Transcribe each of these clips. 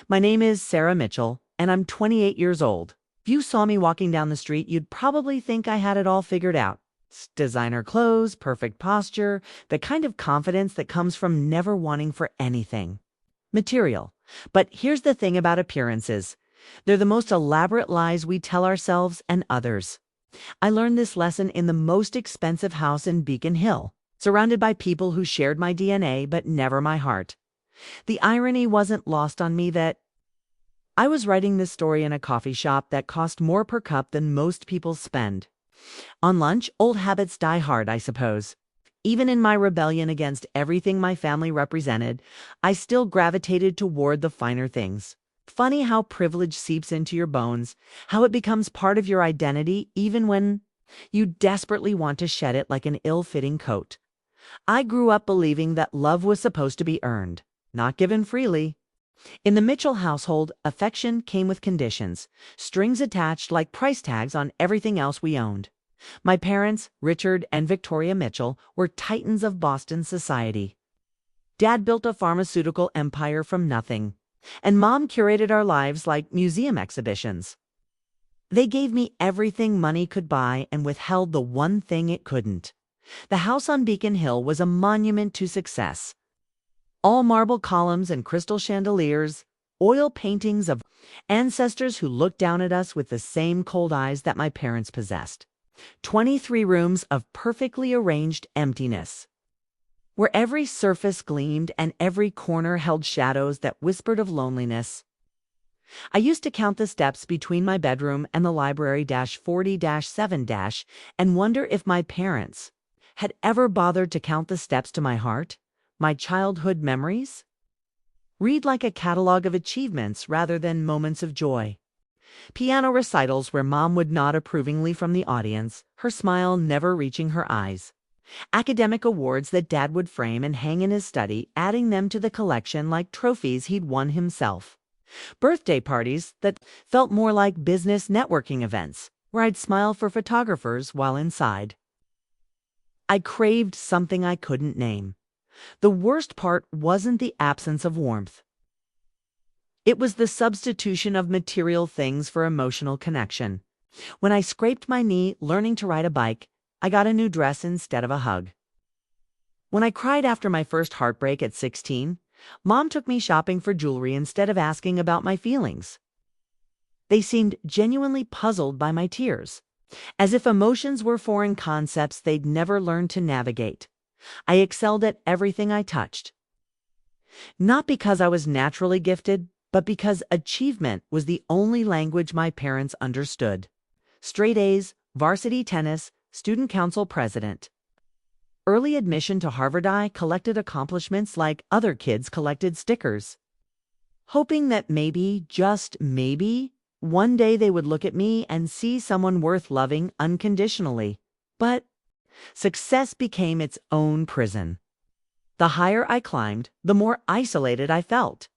My name is Sarah Mitchell, and I'm 28 years old. If you saw me walking down the street, you'd probably think I had it all figured out. Designer clothes, perfect posture, the kind of confidence that comes from never wanting for anything material. But here's the thing about appearances. They're the most elaborate lies we tell ourselves and others. I learned this lesson in the most expensive house in Beacon Hill, surrounded by people who shared my DNA but never my heart. The irony wasn't lost on me that I was writing this story in a coffee shop that cost more per cup than most people spend. On lunch, old habits die hard, I suppose. Even in my rebellion against everything my family represented, I still gravitated toward the finer things. Funny how privilege seeps into your bones, how it becomes part of your identity even when you desperately want to shed it like an ill-fitting coat. I grew up believing that love was supposed to be earned, not given freely. In the Mitchell household, affection came with conditions, strings attached like price tags on everything else we owned. My parents, Richard and Victoria Mitchell, were titans of Boston society. Dad built a pharmaceutical empire from nothing, and Mom curated our lives like museum exhibitions. They gave me everything money could buy and withheld the one thing it couldn't. The house on Beacon Hill was a monument to success. All marble columns and crystal chandeliers, oil paintings of ancestors who looked down at us with the same cold eyes that my parents possessed. 23 rooms of perfectly arranged emptiness, where every surface gleamed and every corner held shadows that whispered of loneliness. I used to count the steps between my bedroom and the library -40-7- and wonder if my parents had ever bothered to count the steps to my heart, my childhood memories. Read like a catalog of achievements rather than moments of joy. Piano recitals where Mom would nod approvingly from the audience, her smile never reaching her eyes. Academic awards that Dad would frame and hang in his study, adding them to the collection like trophies he'd won himself. Birthday parties that felt more like business networking events, where I'd smile for photographers while inside. I craved something I couldn't name. The worst part wasn't the absence of warmth. It was the substitution of material things for emotional connection. When I scraped my knee learning to ride a bike, I got a new dress instead of a hug. When I cried after my first heartbreak at 16, Mom took me shopping for jewelry instead of asking about my feelings. They seemed genuinely puzzled by my tears, as if emotions were foreign concepts they'd never learned to navigate. I excelled at everything I touched. Not because I was naturally gifted, but because achievement was the only language my parents understood. Straight A's, varsity tennis, student council president. Early admission to Harvard. I collected accomplishments like other kids collected stickers, hoping that maybe, just maybe, one day they would look at me and see someone worth loving unconditionally. But success became its own prison. The higher I climbed, the more isolated I felt.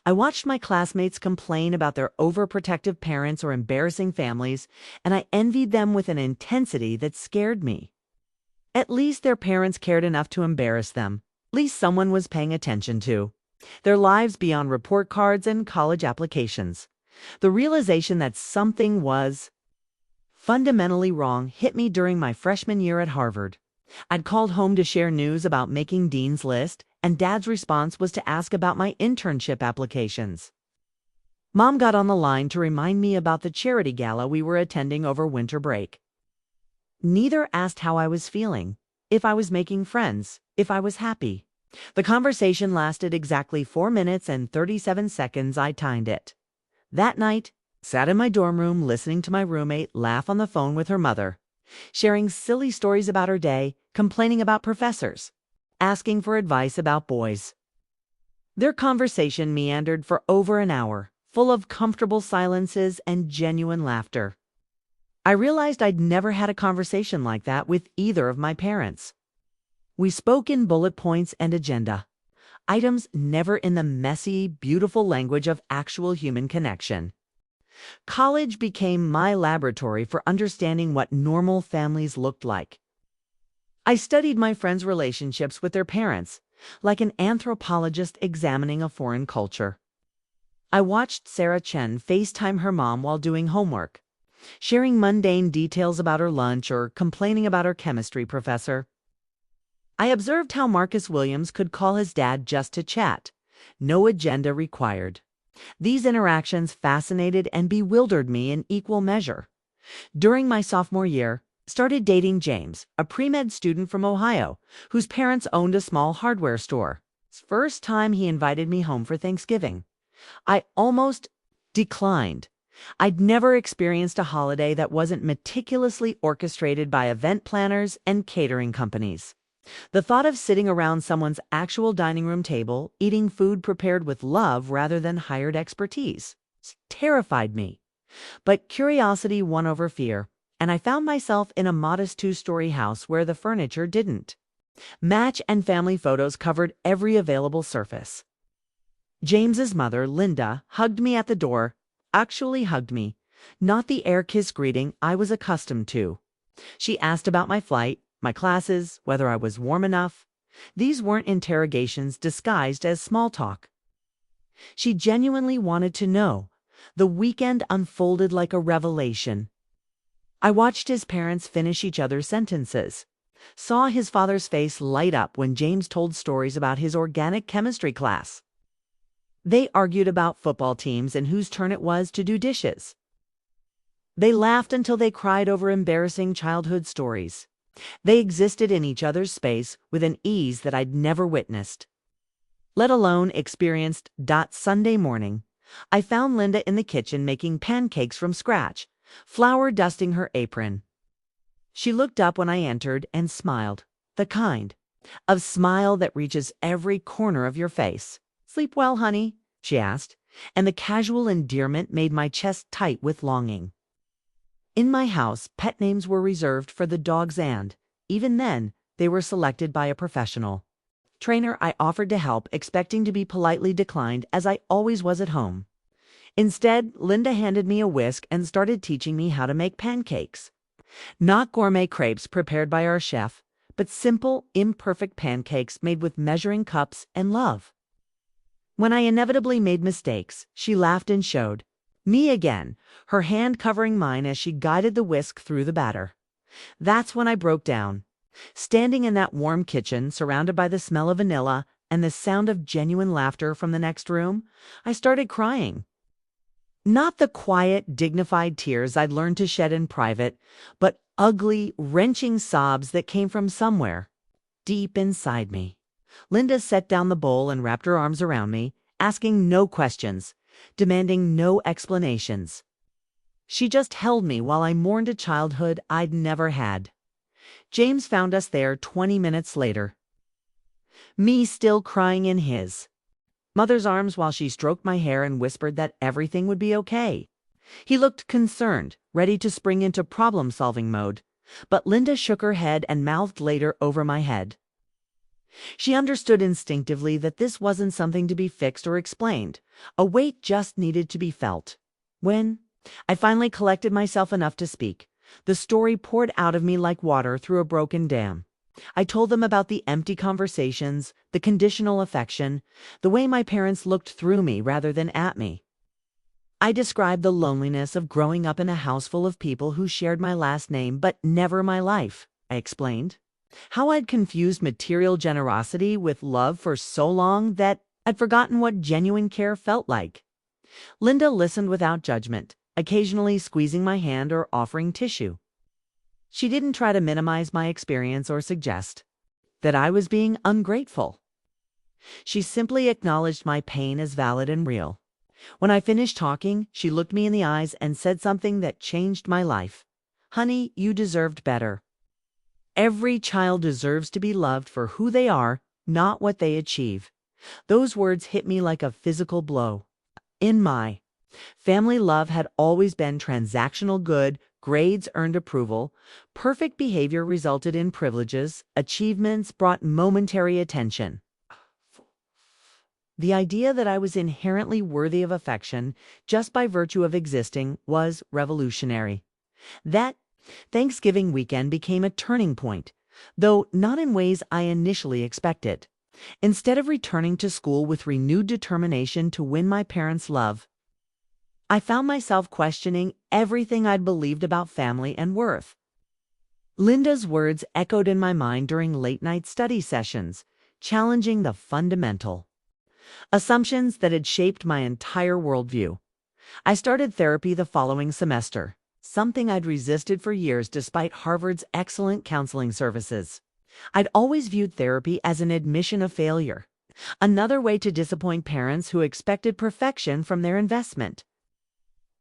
I watched my classmates complain about their overprotective parents or embarrassing families, and I envied them with an intensity that scared me. At least their parents cared enough to embarrass them. At least someone was paying attention to their lives beyond report cards and college applications. The realization that something was fundamentally wrong hit me during my freshman year at Harvard. I'd called home to share news about making Dean's List, and Dad's response was to ask about my internship applications. Mom got on the line to remind me about the charity gala we were attending over winter break. Neither asked how I was feeling, if I was making friends, if I was happy. The conversation lasted exactly 4 minutes and 37 seconds. I timed it. That night, sat in my dorm room listening to my roommate laugh on the phone with her mother, sharing silly stories about her day, complaining about professors, asking for advice about boys. Their conversation meandered for over an hour, full of comfortable silences and genuine laughter. I realized I'd never had a conversation like that with either of my parents. We spoke in bullet points and agenda items, never in the messy, beautiful language of actual human connection. College became my laboratory for understanding what normal families looked like. I studied my friends' relationships with their parents, like an anthropologist examining a foreign culture. I watched Sarah Chen FaceTime her mom while doing homework, sharing mundane details about her lunch or complaining about her chemistry professor. I observed how Marcus Williams could call his dad just to chat. No agenda required. These interactions fascinated and bewildered me in equal measure. During my sophomore year, started dating James, a pre-med student from Ohio, whose parents owned a small hardware store. First time he invited me home for Thanksgiving. I almost declined. I'd never experienced a holiday that wasn't meticulously orchestrated by event planners and catering companies. The thought of sitting around someone's actual dining room table, eating food prepared with love rather than hired expertise, terrified me. But curiosity won over fear, and I found myself in a modest two-story house where the furniture didn't. Match and family photos covered every available surface. James's mother, Linda, hugged me at the door, actually hugged me, not the air kiss greeting I was accustomed to. She asked about my flight, my classes, whether I was warm enough. These weren't interrogations disguised as small talk. She genuinely wanted to know. The weekend unfolded like a revelation. I watched his parents finish each other's sentences, saw his father's face light up when James told stories about his organic chemistry class. They argued about football teams and whose turn it was to do dishes. They laughed until they cried over embarrassing childhood stories. They existed in each other's space with an ease that I'd never witnessed, let alone experienced. Sunday morning, I found Linda in the kitchen making pancakes from scratch, flour dusting her apron. She looked up when I entered and smiled, the kind of smile that reaches every corner of your face. "Sleep well, honey?" she asked, and the casual endearment made my chest tight with longing. In my house, pet names were reserved for the dogs and, even then, they were selected by a professional trainer. I offered to help, expecting to be politely declined as I always was at home. Instead, Linda handed me a whisk and started teaching me how to make pancakes. Not gourmet crepes prepared by our chef, but simple, imperfect pancakes made with measuring cups and love. When I inevitably made mistakes, she laughed and showed me again, her hand covering mine as she guided the whisk through the batter. That's when I broke down. Standing in that warm kitchen, surrounded by the smell of vanilla and the sound of genuine laughter from the next room, I started crying. Not the quiet, dignified tears I'd learned to shed in private, but ugly, wrenching sobs that came from somewhere deep inside me. Linda set down the bowl and wrapped her arms around me, asking no questions, demanding no explanations. She just held me while I mourned a childhood I'd never had. James found us there 20 minutes later, me still crying in his mother's arms while she stroked my hair and whispered that everything would be okay. He looked concerned, ready to spring into problem-solving mode, but Linda shook her head and mouthed later over my head. She understood instinctively that this wasn't something to be fixed or explained. A weight just needed to be felt. When I finally collected myself enough to speak, the story poured out of me like water through a broken dam. I told them about the empty conversations, the conditional affection, the way my parents looked through me rather than at me. I described the loneliness of growing up in a house full of people who shared my last name but never my life. I explained how I'd confused material generosity with love for so long that I'd forgotten what genuine care felt like. Linda listened without judgment, occasionally squeezing my hand or offering tissue. She didn't try to minimize my experience or suggest that I was being ungrateful. She simply acknowledged my pain as valid and real. When I finished talking, she looked me in the eyes and said something that changed my life. "Honey, you deserved better. Every child deserves to be loved for who they are, not what they achieve." Those words hit me like a physical blow. In my family, love had always been transactional good, grades earned approval, perfect behavior resulted in privileges, achievements brought momentary attention. The idea that I was inherently worthy of affection just by virtue of existing was revolutionary. That Thanksgiving weekend became a turning point, though not in ways I initially expected. Instead of returning to school with renewed determination to win my parents' love, I found myself questioning everything I'd believed about family and worth. Linda's words echoed in my mind during late-night study sessions, challenging the fundamental assumptions that had shaped my entire worldview. I started therapy the following semester, something I'd resisted for years despite Harvard's excellent counseling services. I'd always viewed therapy as an admission of failure, another way to disappoint parents who expected perfection from their investment.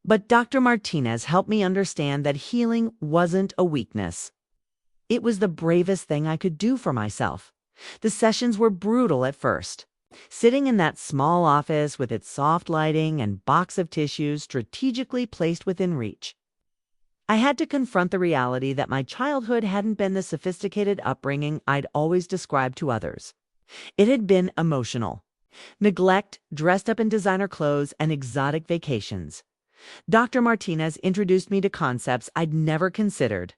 But Dr. Martinez helped me understand that healing wasn't a weakness. It was the bravest thing I could do for myself. The sessions were brutal at first. Sitting in that small office with its soft lighting and box of tissues strategically placed within reach, I had to confront the reality that my childhood hadn't been the sophisticated upbringing I'd always described to others. It had been emotional. Neglect, dressed up in designer clothes, and exotic vacations. Dr. Martinez introduced me to concepts I'd never considered.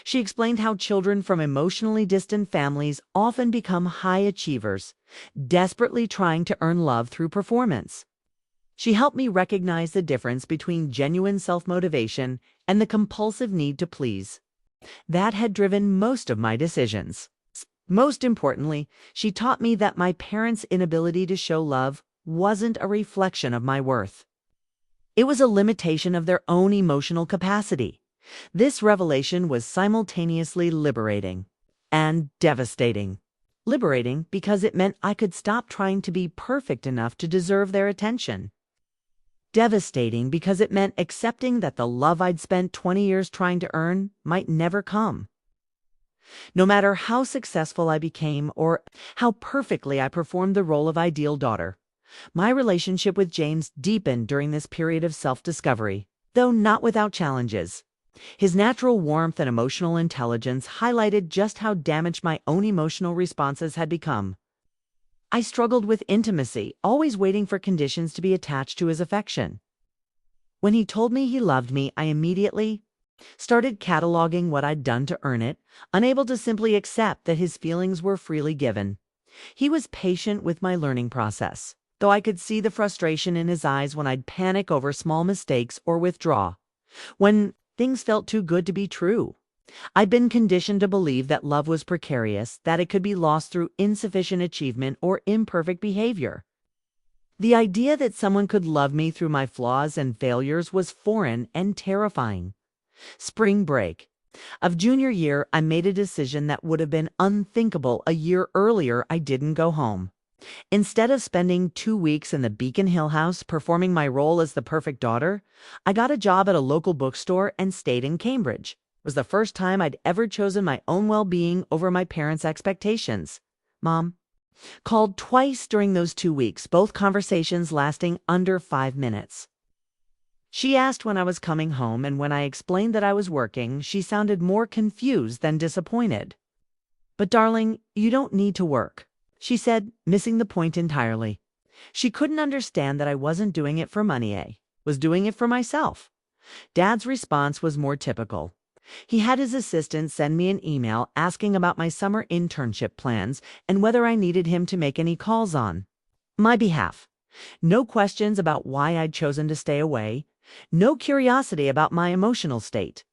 She explained how children from emotionally distant families often become high achievers, desperately trying to earn love through performance. She helped me recognize the difference between genuine self-motivation and the compulsive need to please that had driven most of my decisions. Most importantly, she taught me that my parents' inability to show love wasn't a reflection of my worth. It was a limitation of their own emotional capacity. This revelation was simultaneously liberating and devastating. Liberating because it meant I could stop trying to be perfect enough to deserve their attention. Devastating because it meant accepting that the love I'd spent 20 years trying to earn might never come. No matter how successful I became or how perfectly I performed the role of ideal daughter, my relationship with James deepened during this period of self-discovery, though not without challenges. His natural warmth and emotional intelligence highlighted just how damaged my own emotional responses had become. I struggled with intimacy, always waiting for conditions to be attached to his affection. When he told me he loved me, I immediately started cataloging what I'd done to earn it, unable to simply accept that his feelings were freely given. He was patient with my learning process, though I could see the frustration in his eyes when I'd panic over small mistakes or withdraw, when things felt too good to be true. I'd been conditioned to believe that love was precarious, that it could be lost through insufficient achievement or imperfect behavior. The idea that someone could love me through my flaws and failures was foreign and terrifying. Spring break of junior year, I made a decision that would have been unthinkable a year earlier. I didn't go home. Instead of spending 2 weeks in the Beacon Hill house performing my role as the perfect daughter, I got a job at a local bookstore and stayed in Cambridge. It was the first time I'd ever chosen my own well-being over my parents' expectations. Mom called twice during those 2 weeks, both conversations lasting under 5 minutes. She asked when I was coming home, and when I explained that I was working, she sounded more confused than disappointed. "But darling, you don't need to work," she said, missing the point entirely. She couldn't understand that I wasn't doing it for money, was doing it for myself. Dad's response was more typical. He had his assistant send me an email asking about my summer internship plans and whether I needed him to make any calls on my behalf. No questions about why I'd chosen to stay away. No curiosity about my emotional state.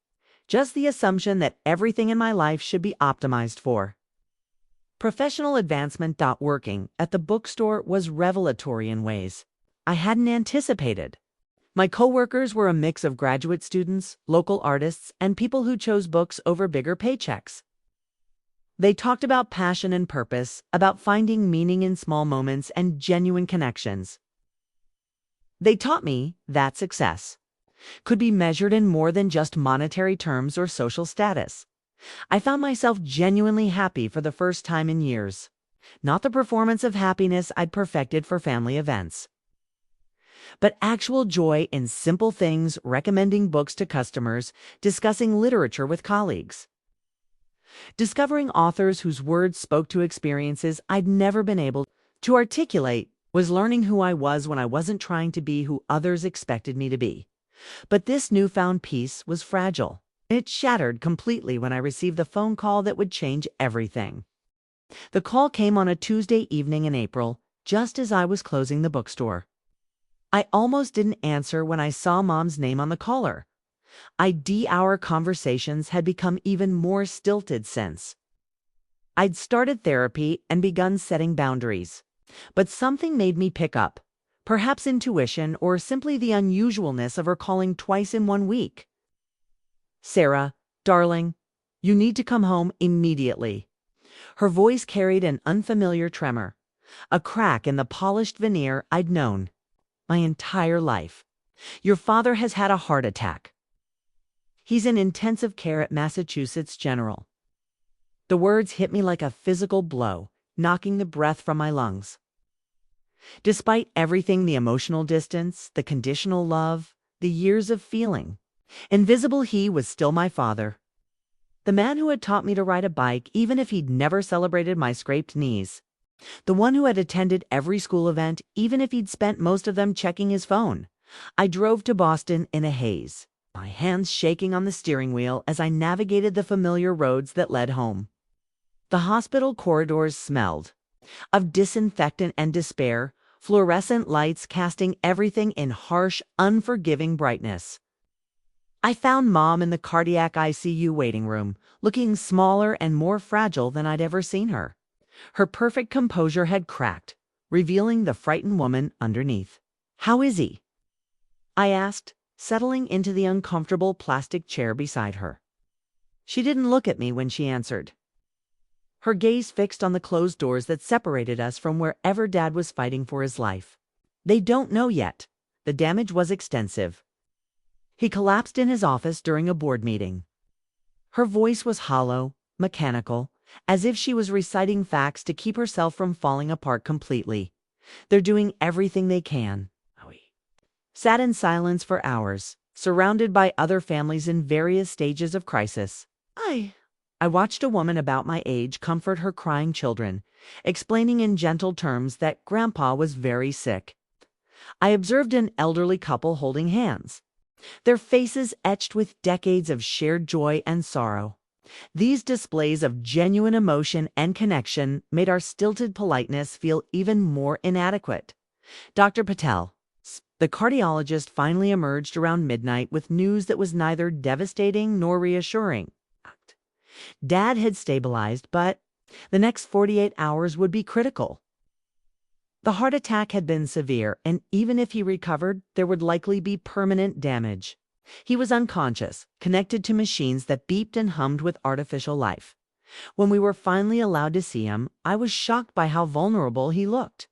Just the assumption that everything in my life should be optimized for professional advancement. Working at the bookstore was revelatory in ways I hadn't anticipated. My coworkers were a mix of graduate students, local artists, and people who chose books over bigger paychecks. They talked about passion and purpose, about finding meaning in small moments and genuine connections. They taught me that success could be measured in more than just monetary terms or social status. I found myself genuinely happy for the first time in years, not the performance of happiness I'd perfected for family events, but actual joy in simple things, recommending books to customers, discussing literature with colleagues. Discovering authors whose words spoke to experiences I'd never been able to articulate was learning who I was when I wasn't trying to be who others expected me to be. But this newfound peace was fragile. It shattered completely when I received the phone call that would change everything. The call came on a Tuesday evening in April, just as I was closing the bookstore. I almost didn't answer when I saw Mom's name on the caller. Our conversations had become even more stilted since. I'd started therapy and begun setting boundaries. But something made me pick up. Perhaps intuition or simply the unusualness of her calling twice in 1 week. "Sarah, darling, you need to come home immediately." Her voice carried an unfamiliar tremor, a crack in the polished veneer I'd known my entire life. "Your father has had a heart attack. He's in intensive care at Massachusetts General." The words hit me like a physical blow, knocking the breath from my lungs. Despite everything, the emotional distance, the conditional love, the years of feeling, invisible he was still my father. The man who had taught me to ride a bike even if he'd never celebrated my scraped knees. The one who had attended every school event even if he'd spent most of them checking his phone. I drove to Boston in a haze, my hands shaking on the steering wheel as I navigated the familiar roads that led home. The hospital corridors smelled of disinfectant and despair, fluorescent lights casting everything in harsh, unforgiving brightness. I found Mom in the cardiac ICU waiting room, looking smaller and more fragile than I'd ever seen her. Her perfect composure had cracked, revealing the frightened woman underneath. "How is he?" I asked, settling into the uncomfortable plastic chair beside her. She didn't look at me when she answered, her gaze fixed on the closed doors that separated us from wherever Dad was fighting for his life. "They don't know yet. The damage was extensive. He collapsed in his office during a board meeting." Her voice was hollow, mechanical, as if she was reciting facts to keep herself from falling apart completely. "They're doing everything they can." We sat in silence for hours, surrounded by other families in various stages of crisis. I watched a woman about my age comfort her crying children, explaining in gentle terms that Grandpa was very sick. I observed an elderly couple holding hands, their faces etched with decades of shared joy and sorrow. These displays of genuine emotion and connection made our stilted politeness feel even more inadequate. Dr. Patel, the cardiologist, finally emerged around midnight with news that was neither devastating nor reassuring. Dad had stabilized, but the next 48 hours would be critical. The heart attack had been severe, and even if he recovered, there would likely be permanent damage. He was unconscious, connected to machines that beeped and hummed with artificial life. When we were finally allowed to see him, I was shocked by how vulnerable he looked.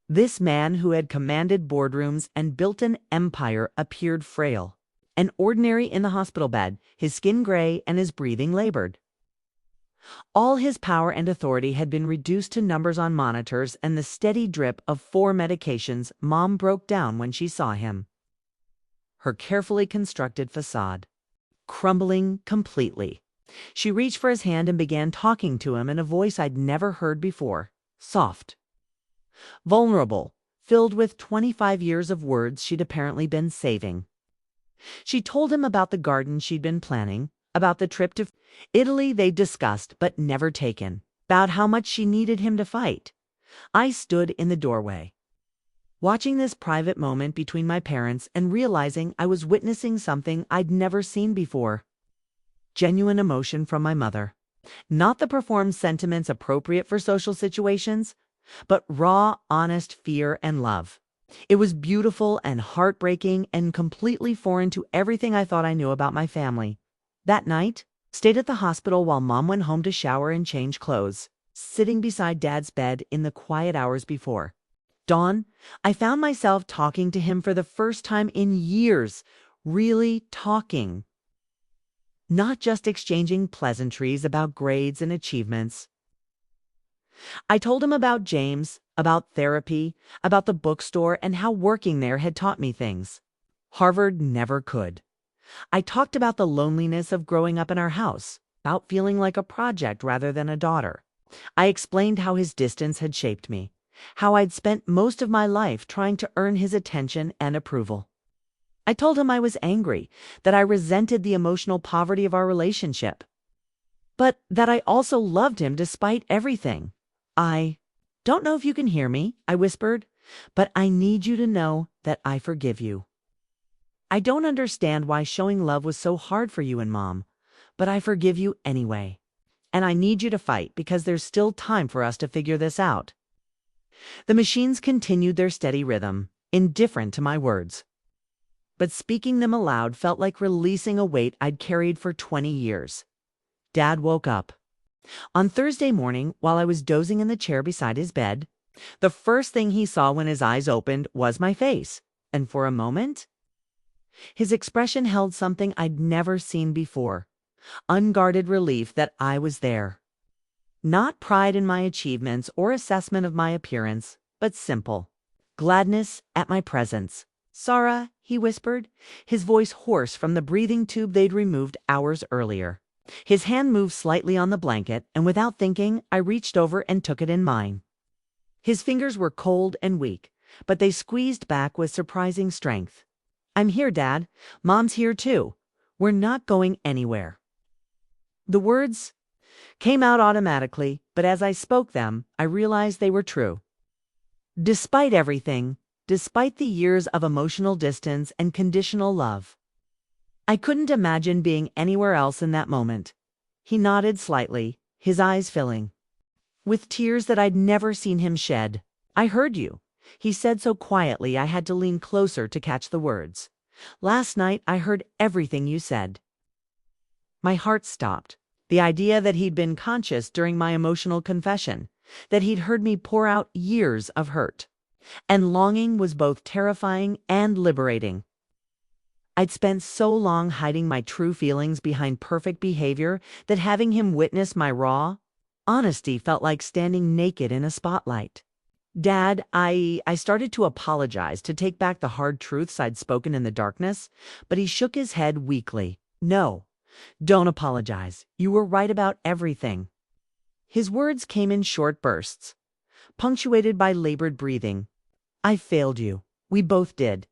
This man who had commanded boardrooms and built an empire appeared frail, and ordinary in the hospital bed, his skin gray and his breathing labored. All his power and authority had been reduced to numbers on monitors and the steady drip of 4 medications. Mom broke down when she saw him. Her carefully constructed facade crumbling completely. She reached for his hand and began talking to him in a voice I'd never heard before, soft, vulnerable, filled with 25 years of words she'd apparently been saving. She told him about the garden she'd been planning, about the trip to Italy they'd discussed but never taken, about how much she needed him to fight. I stood in the doorway, watching this private moment between my parents and realizing I was witnessing something I'd never seen before. Genuine emotion from my mother. Not the performed sentiments appropriate for social situations, but raw, honest fear and love. It was beautiful and heartbreaking and completely foreign to everything I thought I knew about my family. That night, stayed at the hospital while Mom went home to shower and change clothes, sitting beside Dad's bed in the quiet hours before dawn. I found myself talking to him for the first time in years, really talking. Not just exchanging pleasantries about grades and achievements. I told him about James, about therapy, about the bookstore, and how working there had taught me things Harvard never could. I talked about the loneliness of growing up in our house, about feeling like a project rather than a daughter. I explained how his distance had shaped me, how I'd spent most of my life trying to earn his attention and approval. I told him I was angry, that I resented the emotional poverty of our relationship. but that I also loved him despite everything. I don't know if you can hear me, I whispered, but I need you to know that I forgive you. I don't understand why showing love was so hard for you and Mom, but I forgive you anyway. And I need you to fight because there's still time for us to figure this out. The machines continued their steady rhythm, indifferent to my words. But speaking them aloud felt like releasing a weight I'd carried for 20 years. Dad woke up. On Thursday morning, while I was dozing in the chair beside his bed, the first thing he saw when his eyes opened was my face, and for a moment, his expression held something I'd never seen before: unguarded relief that I was there. Not pride in my achievements or assessment of my appearance, but simple gladness at my presence. "Sarah," he whispered, his voice hoarse from the breathing tube they'd removed hours earlier. His hand moved slightly on the blanket, and without thinking, I reached over and took it in mine. His fingers were cold and weak, but they squeezed back with surprising strength. "I'm here, Dad. Mom's here too. We're not going anywhere." The words came out automatically, but as I spoke them, I realized they were true. Despite everything, despite the years of emotional distance and conditional love, I couldn't imagine being anywhere else in that moment. He nodded slightly, his eyes filling with tears that I'd never seen him shed. "I heard you," he said so quietly I had to lean closer to catch the words. "Last night I heard everything you said." My heart stopped. The idea that he'd been conscious during my emotional confession, that he'd heard me pour out years of hurt and longing, was both terrifying and liberating. I'd spent so long hiding my true feelings behind perfect behavior that having him witness my raw honesty felt like standing naked in a spotlight. "Dad, I started to apologize, to take back the hard truths I'd spoken in the darkness, but he shook his head weakly. "No, don't apologize. You were right about everything." His words came in short bursts, punctuated by labored breathing. "I failed you. We both did.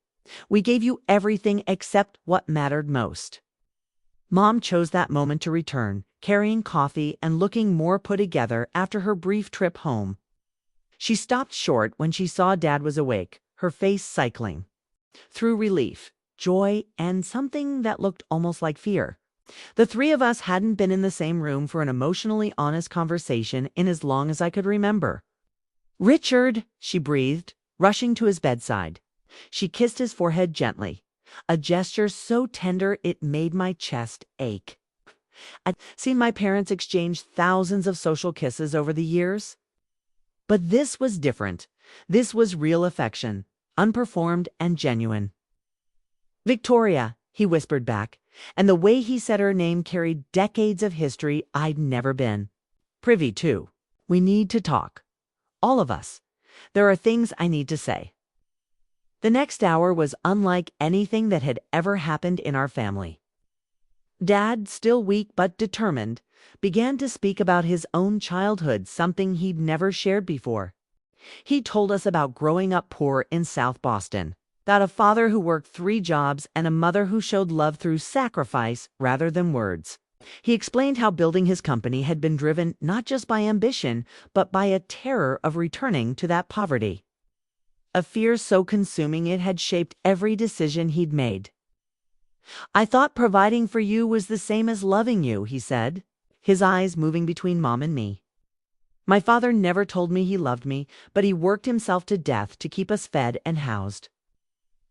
We gave you everything except what mattered most." Mom chose that moment to return, carrying coffee and looking more put together after her brief trip home. She stopped short when she saw Dad was awake, her face cycling through relief, joy, and something that looked almost like fear. The three of us hadn't been in the same room for an emotionally honest conversation in as long as I could remember. "Richard," she breathed, rushing to his bedside. She kissed his forehead gently, a gesture so tender it made my chest ache. I'd seen my parents exchange thousands of social kisses over the years, but this was different. This was real affection, unperformed and genuine. "Victoria," he whispered back, and the way he said her name carried decades of history I'd never been privy to. "We need to talk. All of us. There are things I need to say." The next hour was unlike anything that had ever happened in our family. Dad, still weak but determined, began to speak about his own childhood, something he'd never shared before. He told us about growing up poor in South Boston, about a father who worked 3 jobs and a mother who showed love through sacrifice rather than words. He explained how building his company had been driven not just by ambition, but by a terror of returning to that poverty. A fear so consuming it had shaped every decision he'd made. "I thought providing for you was the same as loving you," he said, his eyes moving between Mom and me. "My father never told me he loved me, but he worked himself to death to keep us fed and housed.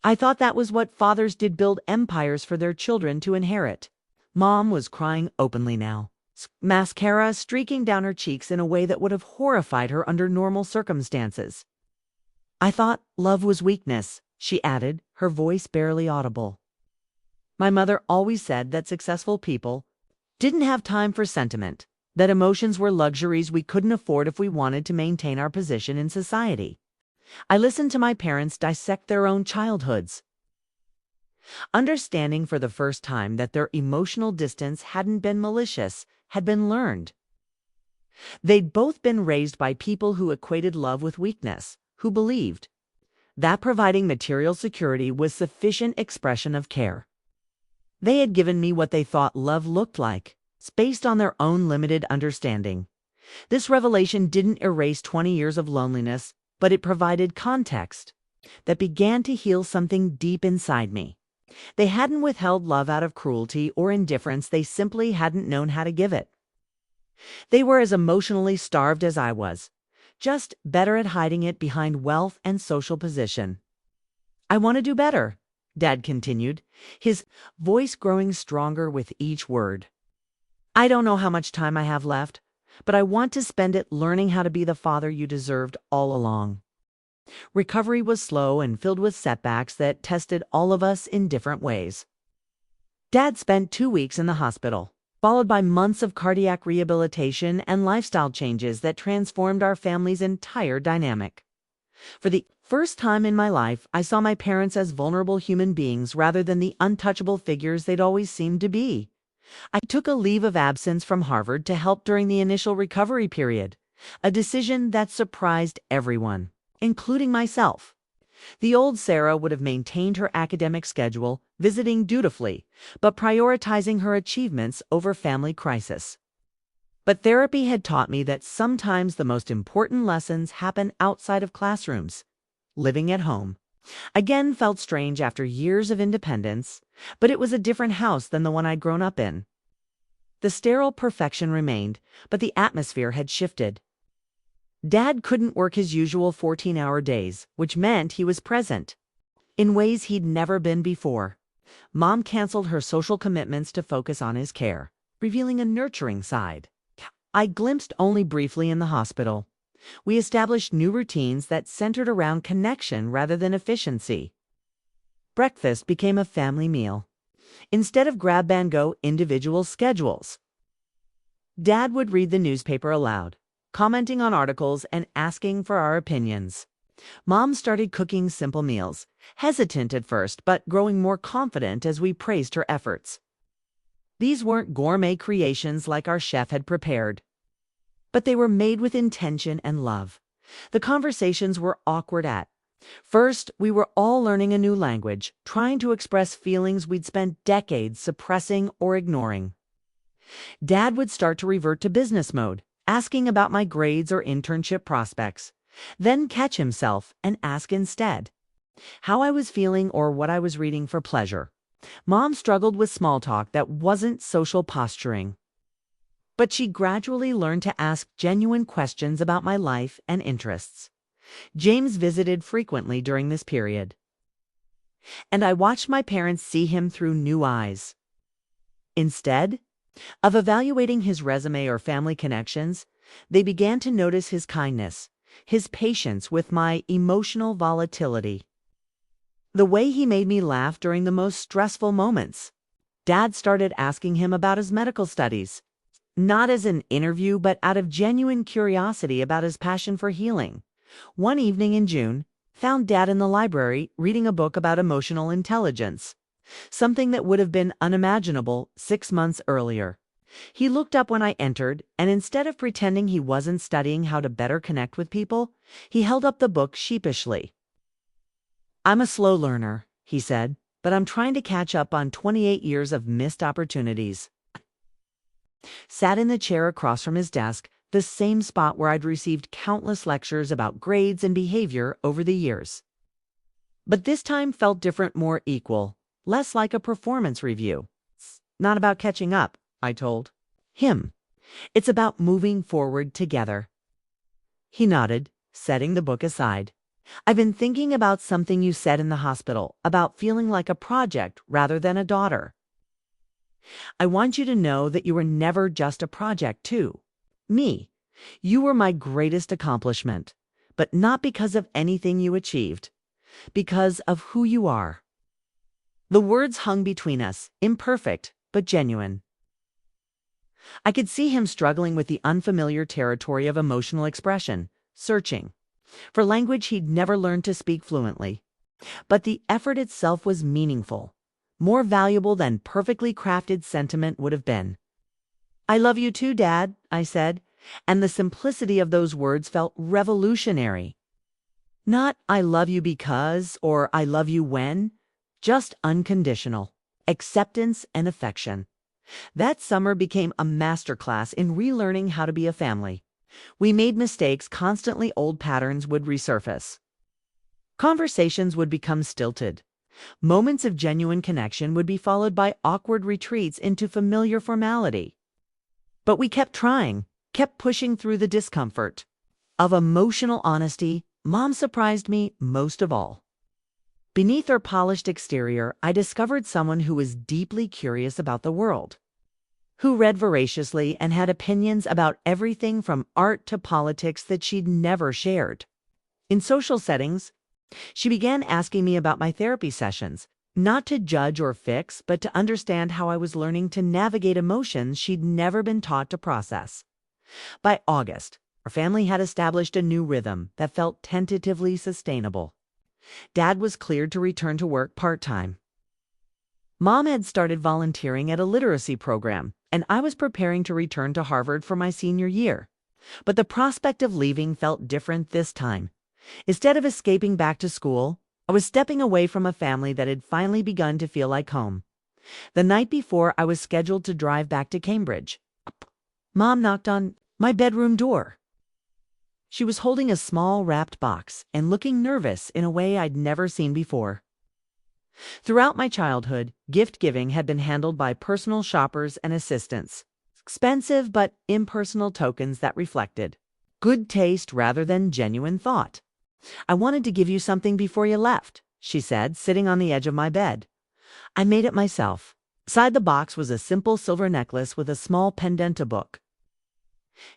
I thought that was what fathers did, build empires for their children to inherit." Mom was crying openly now, mascara streaking down her cheeks in a way that would have horrified her under normal circumstances. "I thought love was weakness," she added, her voice barely audible. "My mother always said that successful people didn't have time for sentiment, that emotions were luxuries we couldn't afford if we wanted to maintain our position in society." I listened to my parents dissect their own childhoods, understanding for the first time that their emotional distance hadn't been malicious, had been learned. They'd both been raised by people who equated love with weakness, who believed that providing material security was sufficient expression of care. They had given me what they thought love looked like: based on their own limited understanding. This revelation didn't erase 20 years of loneliness, but it provided context that began to heal something deep inside me. They hadn't withheld love out of cruelty or indifference, they simply hadn't known how to give it. They were as emotionally starved as I was, just better at hiding it behind wealth and social position. I want to do better, Dad continued, his voice growing stronger with each word. I don't know how much time I have left, but I want to spend it learning how to be the father you deserved all along. Recovery was slow and filled with setbacks that tested all of us in different ways. Dad spent 2 weeks in the hospital, followed by months of cardiac rehabilitation and lifestyle changes that transformed our family's entire dynamic. For the first time in my life, I saw my parents as vulnerable human beings rather than the untouchable figures they'd always seemed to be. I took a leave of absence from Harvard to help during the initial recovery period, a decision that surprised everyone, including myself. The old Sarah would have maintained her academic schedule, visiting dutifully, but prioritizing her achievements over family crisis. But therapy had taught me that sometimes the most important lessons happen outside of classrooms. Living at home again felt strange after years of independence, but it was a different house than the one I'd grown up in. The sterile perfection remained, but the atmosphere had shifted. Dad couldn't work his usual 14-hour days, which meant he was present in ways he'd never been before. Mom canceled her social commitments to focus on his care, revealing a nurturing side I glimpsed only briefly in the hospital. We established new routines that centered around connection rather than efficiency. Breakfast became a family meal, instead of grab-and-go individual schedules. Dad would read the newspaper aloud, commenting on articles and asking for our opinions. Mom started cooking simple meals, hesitant at first but growing more confident as we praised her efforts. These weren't gourmet creations like our chef had prepared, but they were made with intention and love. The conversations were awkward at first. We were all learning a new language, trying to express feelings we'd spent decades suppressing or ignoring. Dad would start to revert to business mode, asking about my grades or internship prospects, then catch himself and ask instead how I was feeling or what I was reading for pleasure. Mom struggled with small talk that wasn't social posturing, but she gradually learned to ask genuine questions about my life and interests. James visited frequently during this period, and I watched my parents see him through new eyes. Instead of evaluating his resume or family connections, they began to notice his kindness, his patience with my emotional volatility, the way he made me laugh during the most stressful moments. Dad started asking him about his medical studies, not as an interview, but out of genuine curiosity about his passion for healing. One evening in June, found Dad in the library reading a book about emotional intelligence, something that would have been unimaginable 6 months earlier. He looked up when I entered, and instead of pretending he wasn't studying how to better connect with people, he held up the book sheepishly. I'm a slow learner, he said, but I'm trying to catch up on 28 years of missed opportunities. Sat in the chair across from his desk, the same spot where I'd received countless lectures about grades and behavior over the years. But this time felt different, more equal, less like a performance review. It's not about catching up, I told him. It's about moving forward together. He nodded, setting the book aside. I've been thinking about something you said in the hospital, about feeling like a project rather than a daughter. I want you to know that you were never just a project to me. You were my greatest accomplishment, but not because of anything you achieved, because of who you are. The words hung between us, imperfect but genuine. I could see him struggling with the unfamiliar territory of emotional expression, searching for language he'd never learned to speak fluently. But the effort itself was meaningful, more valuable than perfectly crafted sentiment would have been. I love you too, Dad, I said, and the simplicity of those words felt revolutionary. Not I love you because or I love you when, just unconditional acceptance and affection. That summer became a masterclass in relearning how to be a family. We made mistakes, constantly old patterns would resurface. Conversations would become stilted. Moments of genuine connection would be followed by awkward retreats into familiar formality. But we kept trying, kept pushing through the discomfort. Of emotional honesty, Mom surprised me most of all. Beneath her polished exterior, I discovered someone who was deeply curious about the world, who read voraciously and had opinions about everything from art to politics that she'd never shared. In social settings, she began asking me about my therapy sessions, not to judge or fix, but to understand how I was learning to navigate emotions she'd never been taught to process. By August, our family had established a new rhythm that felt tentatively sustainable. Dad was cleared to return to work part-time. Mom had started volunteering at a literacy program, and I was preparing to return to Harvard for my senior year. But the prospect of leaving felt different this time. Instead of escaping back to school, I was stepping away from a family that had finally begun to feel like home. The night before I was scheduled to drive back to Cambridge, Mom knocked on my bedroom door. She was holding a small wrapped box and looking nervous in a way I'd never seen before. Throughout my childhood, gift-giving had been handled by personal shoppers and assistants. Expensive but impersonal tokens that reflected good taste rather than genuine thought. "I wanted to give you something before you left," she said, sitting on the edge of my bed. "I made it myself." Inside the box was a simple silver necklace with a small pendant book,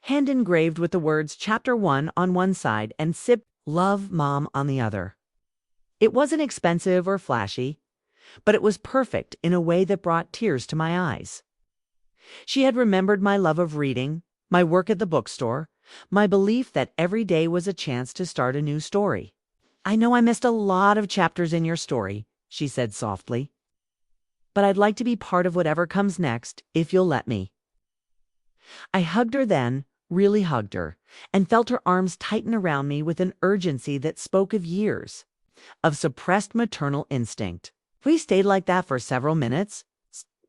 hand engraved with the words Chapter 1 on one side and Sip Love Mom on the other. It wasn't expensive or flashy, but it was perfect in a way that brought tears to my eyes. She had remembered my love of reading, my work at the bookstore, my belief that every day was a chance to start a new story. "I know I missed a lot of chapters in your story," she said softly, "but I'd like to be part of whatever comes next, if you'll let me." I hugged her then, really hugged her, and felt her arms tighten around me with an urgency that spoke of years, of suppressed maternal instinct. We stayed like that for several minutes,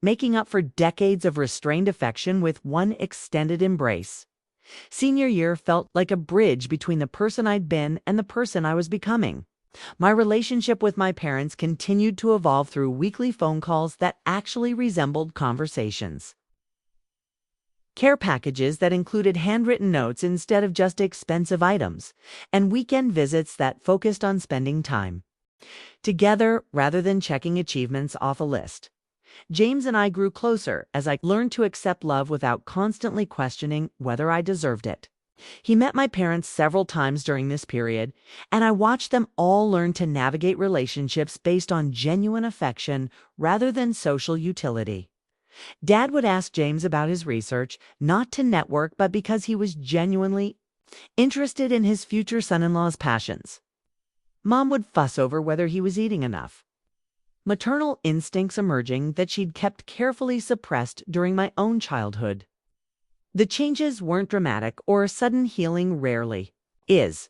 making up for decades of restrained affection with one extended embrace. Senior year felt like a bridge between the person I'd been and the person I was becoming. My relationship with my parents continued to evolve through weekly phone calls that actually resembled conversations. Care packages that included handwritten notes instead of just expensive items, and weekend visits that focused on spending time together rather than checking achievements off a list. James and I grew closer as I learned to accept love without constantly questioning whether I deserved it. He met my parents several times during this period, and I watched them all learn to navigate relationships based on genuine affection rather than social utility. Dad would ask James about his research, not to network, but because he was genuinely interested in his future son-in-law's passions. Mom would fuss over whether he was eating enough. Maternal instincts emerging that she'd kept carefully suppressed during my own childhood. The changes weren't dramatic or sudden, healing rarely is,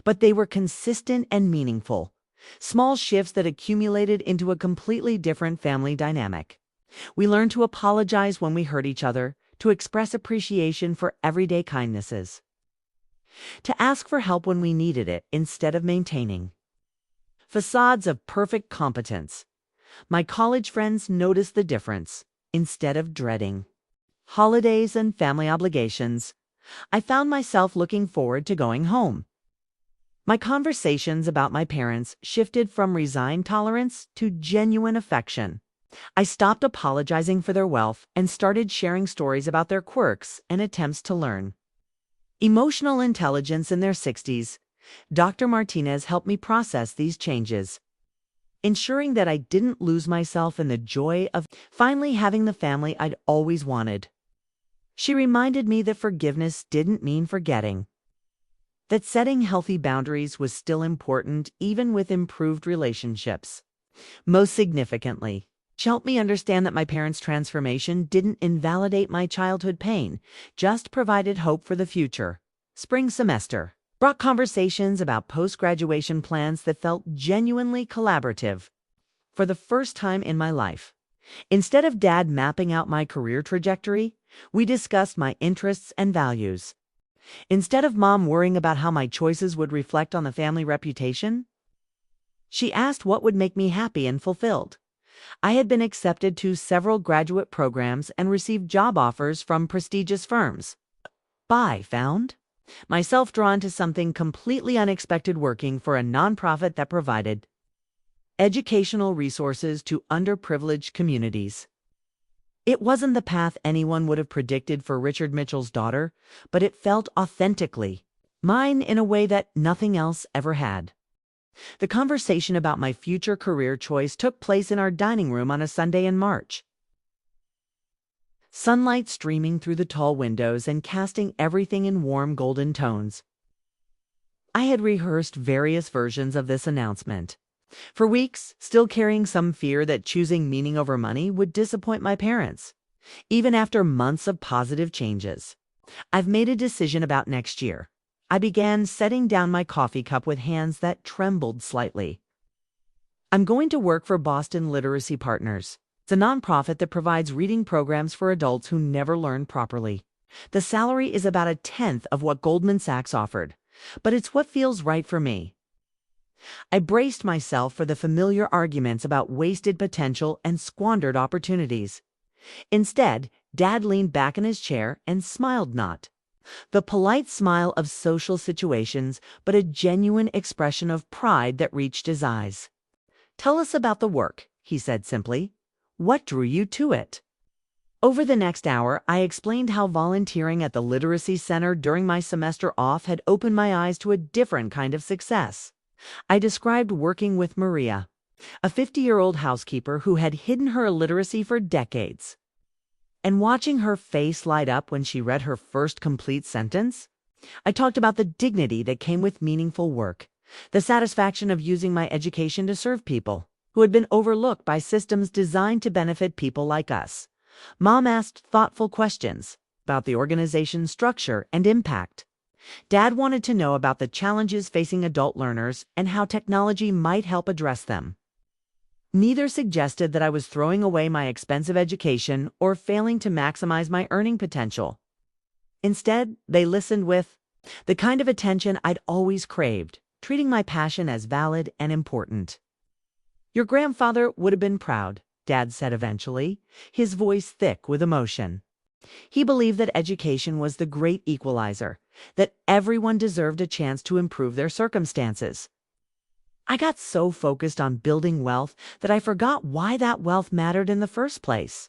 but they were consistent and meaningful. Small shifts that accumulated into a completely different family dynamic. We learned to apologize when we hurt each other, to express appreciation for everyday kindnesses, to ask for help when we needed it instead of maintaining facades of perfect competence. My college friends noticed the difference. Instead of dreading holidays and family obligations, I found myself looking forward to going home. My conversations about my parents shifted from resigned tolerance to genuine affection. I stopped apologizing for their wealth and started sharing stories about their quirks and attempts to learn emotional intelligence in their 60s. Dr. Martinez helped me process these changes, ensuring that I didn't lose myself in the joy of finally having the family I'd always wanted. She reminded me that forgiveness didn't mean forgetting, that setting healthy boundaries was still important even with improved relationships. Most significantly, she helped me understand that my parents' transformation didn't invalidate my childhood pain, just provided hope for the future. Spring semester brought conversations about post-graduation plans that felt genuinely collaborative. For the first time in my life, Instead of Dad mapping out my career trajectory, we discussed my interests and values. Instead of Mom worrying about how my choices would reflect on the family reputation, she asked what would make me happy and fulfilled. I had been accepted to several graduate programs and received job offers from prestigious firms. I found myself drawn to something completely unexpected, working for a nonprofit that provided educational resources to underprivileged communities. It wasn't the path anyone would have predicted for Richard Mitchell's daughter, but it felt authentically mine in a way that nothing else ever had. The conversation about my future career choice took place in our dining room on a Sunday in March. Sunlight streaming through the tall windows and casting everything in warm golden tones. I had rehearsed various versions of this announcement for weeks, still carrying some fear that choosing meaning over money would disappoint my parents. Even after months of positive changes, I've made a decision about next year. I began setting down my coffee cup with hands that trembled slightly. I'm going to work for Boston Literacy Partners. It's a nonprofit that provides reading programs for adults who never learn properly. The salary is about a tenth of what Goldman Sachs offered, but it's what feels right for me. I braced myself for the familiar arguments about wasted potential and squandered opportunities. Instead, Dad leaned back in his chair and smiled, not the polite smile of social situations, but a genuine expression of pride that reached his eyes. "Tell us about the work," he said simply. "What drew you to it?" Over the next hour, I explained how volunteering at the Literacy Center during my semester off had opened my eyes to a different kind of success. I described working with Maria, a 50-year-old housekeeper who had hidden her illiteracy for decades, and watching her face light up when she read her first complete sentence. I talked about the dignity that came with meaningful work, the satisfaction of using my education to serve people who had been overlooked by systems designed to benefit people like us. Mom asked thoughtful questions about the organization's structure and impact. Dad wanted to know about the challenges facing adult learners and how technology might help address them. Neither suggested that I was throwing away my expensive education or failing to maximize my earning potential. Instead, they listened with the kind of attention I'd always craved, treating my passion as valid and important. "Your grandfather would have been proud," Dad said eventually, his voice thick with emotion. He believed that education was the great equalizer, that everyone deserved a chance to improve their circumstances. I got so focused on building wealth that I forgot why that wealth mattered in the first place.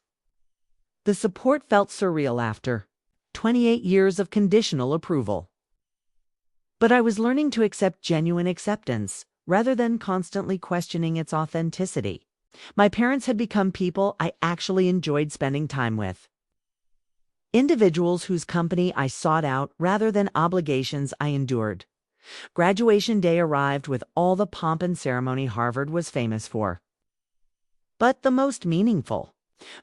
The support felt surreal after 28 years of conditional approval. But I was learning to accept genuine acceptance rather than constantly questioning its authenticity. My parents had become people I actually enjoyed spending time with. Individuals whose company I sought out rather than obligations I endured. Graduation day arrived with all the pomp and ceremony Harvard was famous for. But the most meaningful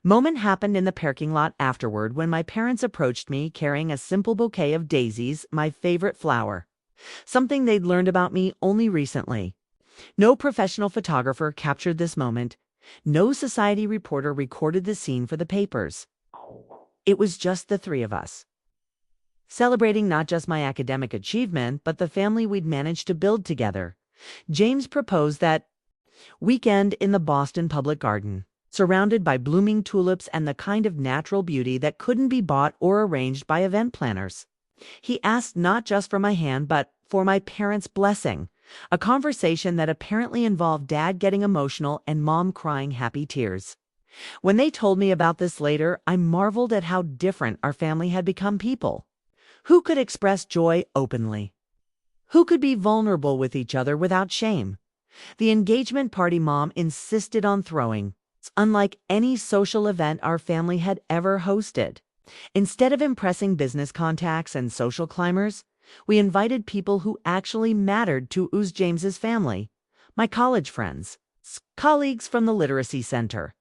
moment happened in the parking lot afterward, when my parents approached me carrying a simple bouquet of daisies, my favorite flower, something they'd learned about me only recently. No professional photographer captured this moment. No society reporter recorded the scene for the papers. It was just the three of us, celebrating not just my academic achievement, but the family we'd managed to build together. James proposed that weekend in the Boston Public Garden, surrounded by blooming tulips and the kind of natural beauty that couldn't be bought or arranged by event planners. He asked not just for my hand, but for my parents' blessing, a conversation that apparently involved Dad getting emotional and Mom crying happy tears. When they told me about this later, I marveled at how different our family had become. People who could express joy openly, who could be vulnerable with each other without shame. The engagement party Mom insisted on throwing was unlike any social event our family had ever hosted. Instead of impressing business contacts and social climbers, we invited people who actually mattered to James's family, my college friends, colleagues from the Literacy Center,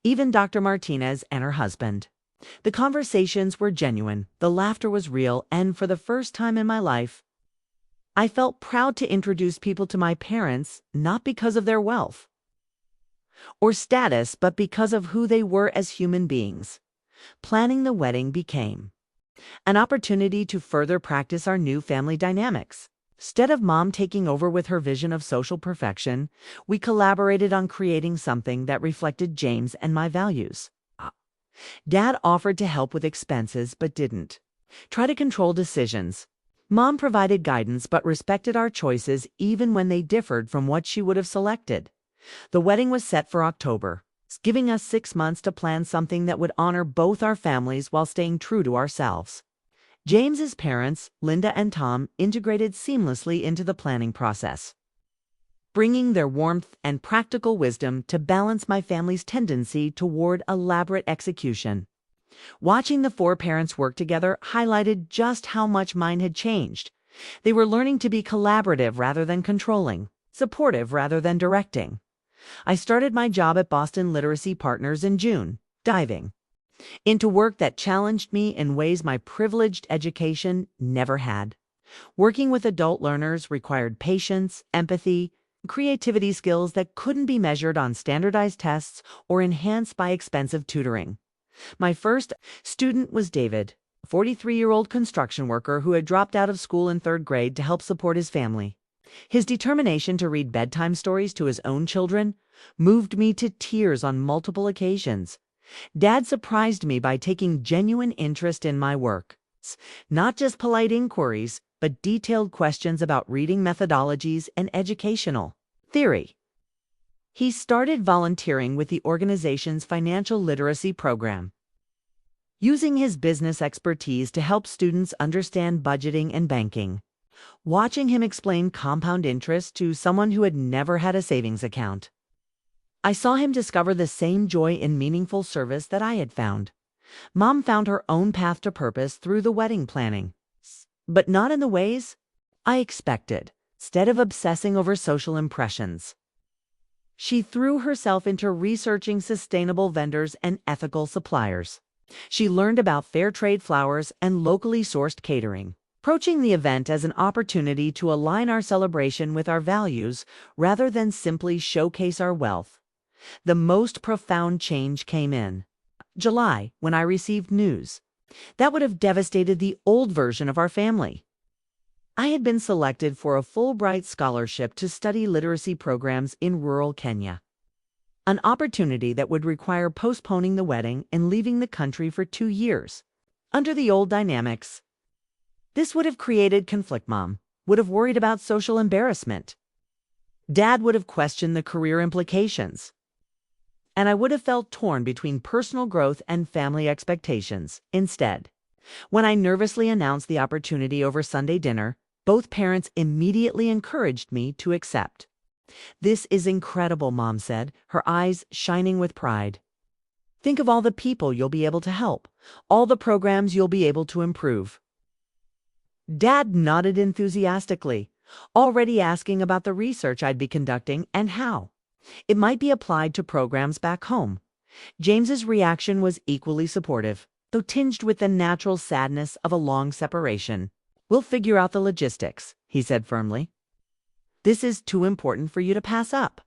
even Dr. Martinez and her husband. The conversations were genuine, the laughter was real, and for the first time in my life, I felt proud to introduce people to my parents, not because of their wealth, or status, but because of who they were as human beings. Planning the wedding became an opportunity to further practice our new family dynamics. Instead of Mom taking over with her vision of social perfection, we collaborated on creating something that reflected James and my values. Dad offered to help with expenses but didn't try to control decisions. Mom provided guidance but respected our choices even when they differed from what she would have selected. The wedding was set for October, giving us 6 months to plan something that would honor both our families while staying true to ourselves. James's parents, Linda and Tom, integrated seamlessly into the planning process, bringing their warmth and practical wisdom to balance my family's tendency toward elaborate execution. Watching the 4 parents work together highlighted just how much mine had changed. They were learning to be collaborative rather than controlling, supportive rather than directing. I started my job at Boston Literacy Partners in June, diving into work that challenged me in ways my privileged education never had. Working with adult learners required patience, empathy, creativity skills that couldn't be measured on standardized tests or enhanced by expensive tutoring. My first student was David, a 43-year-old construction worker who had dropped out of school in 3rd grade to help support his family. His determination to read bedtime stories to his own children moved me to tears on multiple occasions. Dad surprised me by taking genuine interest in my work. Not just polite inquiries, but detailed questions about reading methodologies and educational theory. He started volunteering with the organization's financial literacy program, using his business expertise to help students understand budgeting and banking. Watching him explain compound interest to someone who had never had a savings account, I saw him discover the same joy in meaningful service that I had found. Mom found her own path to purpose through the wedding planning, but not in the ways I expected. Instead of obsessing over social impressions, she threw herself into researching sustainable vendors and ethical suppliers. She learned about fair trade flowers and locally sourced catering, approaching the event as an opportunity to align our celebration with our values rather than simply showcase our wealth. The most profound change came in July, when I received news that would have devastated the old version of our family. I had been selected for a Fulbright scholarship to study literacy programs in rural Kenya, an opportunity that would require postponing the wedding and leaving the country for 2 years. Under the old dynamics, this would have created conflict. Mom would have worried about social embarrassment. Dad would have questioned the career implications, and I would have felt torn between personal growth and family expectations. Instead, when I nervously announced the opportunity over Sunday dinner, both parents immediately encouraged me to accept. "This is incredible," Mom said, her eyes shining with pride. "Think of all the people you'll be able to help, all the programs you'll be able to improve." Dad nodded enthusiastically, already asking about the research I'd be conducting and how it might be applied to programs back home. James's reaction was equally supportive, though tinged with the natural sadness of a long separation. "We'll figure out the logistics," he said firmly. "This is too important for you to pass up."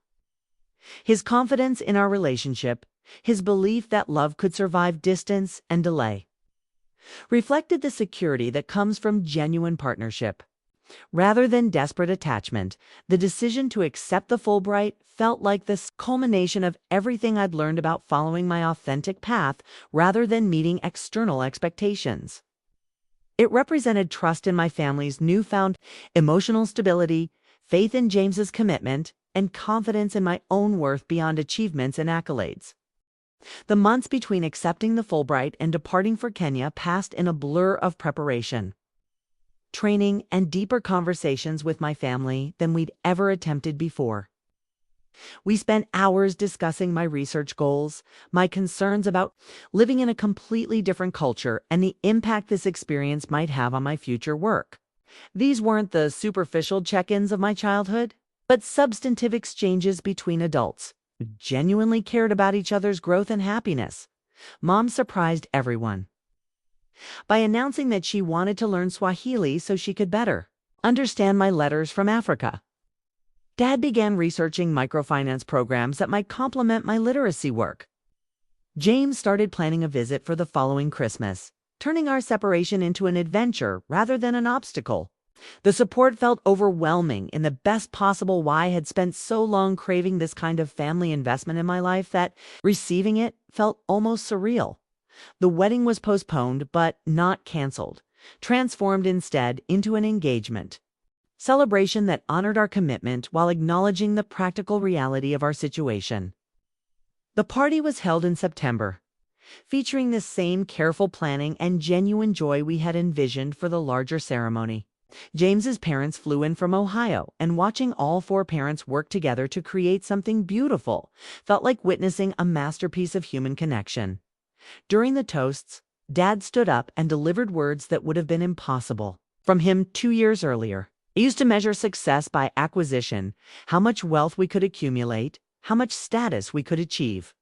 His confidence in our relationship, his belief that love could survive distance and delay, reflected the security that comes from genuine partnership. Rather than desperate attachment, the decision to accept the Fulbright felt like the culmination of everything I'd learned about following my authentic path rather than meeting external expectations. It represented trust in my family's newfound emotional stability, faith in James's commitment, and confidence in my own worth beyond achievements and accolades. The months between accepting the Fulbright and departing for Kenya passed in a blur of preparation, training, and deeper conversations with my family than we'd ever attempted before. We spent hours discussing my research goals, my concerns about living in a completely different culture, and the impact this experience might have on my future work. These weren't the superficial check-ins of my childhood, but substantive exchanges between adults who genuinely cared about each other's growth and happiness. Mom surprised everyone by announcing that she wanted to learn Swahili so she could better understand my letters from Africa. Dad began researching microfinance programs that might complement my literacy work. James started planning a visit for the following Christmas, turning our separation into an adventure rather than an obstacle. The support felt overwhelming in the best possible way. I had spent so long craving this kind of family investment in my life that receiving it felt almost surreal. The wedding was postponed, but not canceled, transformed instead into an engagement celebration that honored our commitment while acknowledging the practical reality of our situation. The party was held in September, featuring the same careful planning and genuine joy we had envisioned for the larger ceremony. James's parents flew in from Ohio, and watching all four parents work together to create something beautiful felt like witnessing a masterpiece of human connection. During the toasts, Dad stood up and delivered words that would have been impossible from him 2 years earlier. I used to measure success by acquisition, how much wealth we could accumulate, how much status we could achieve,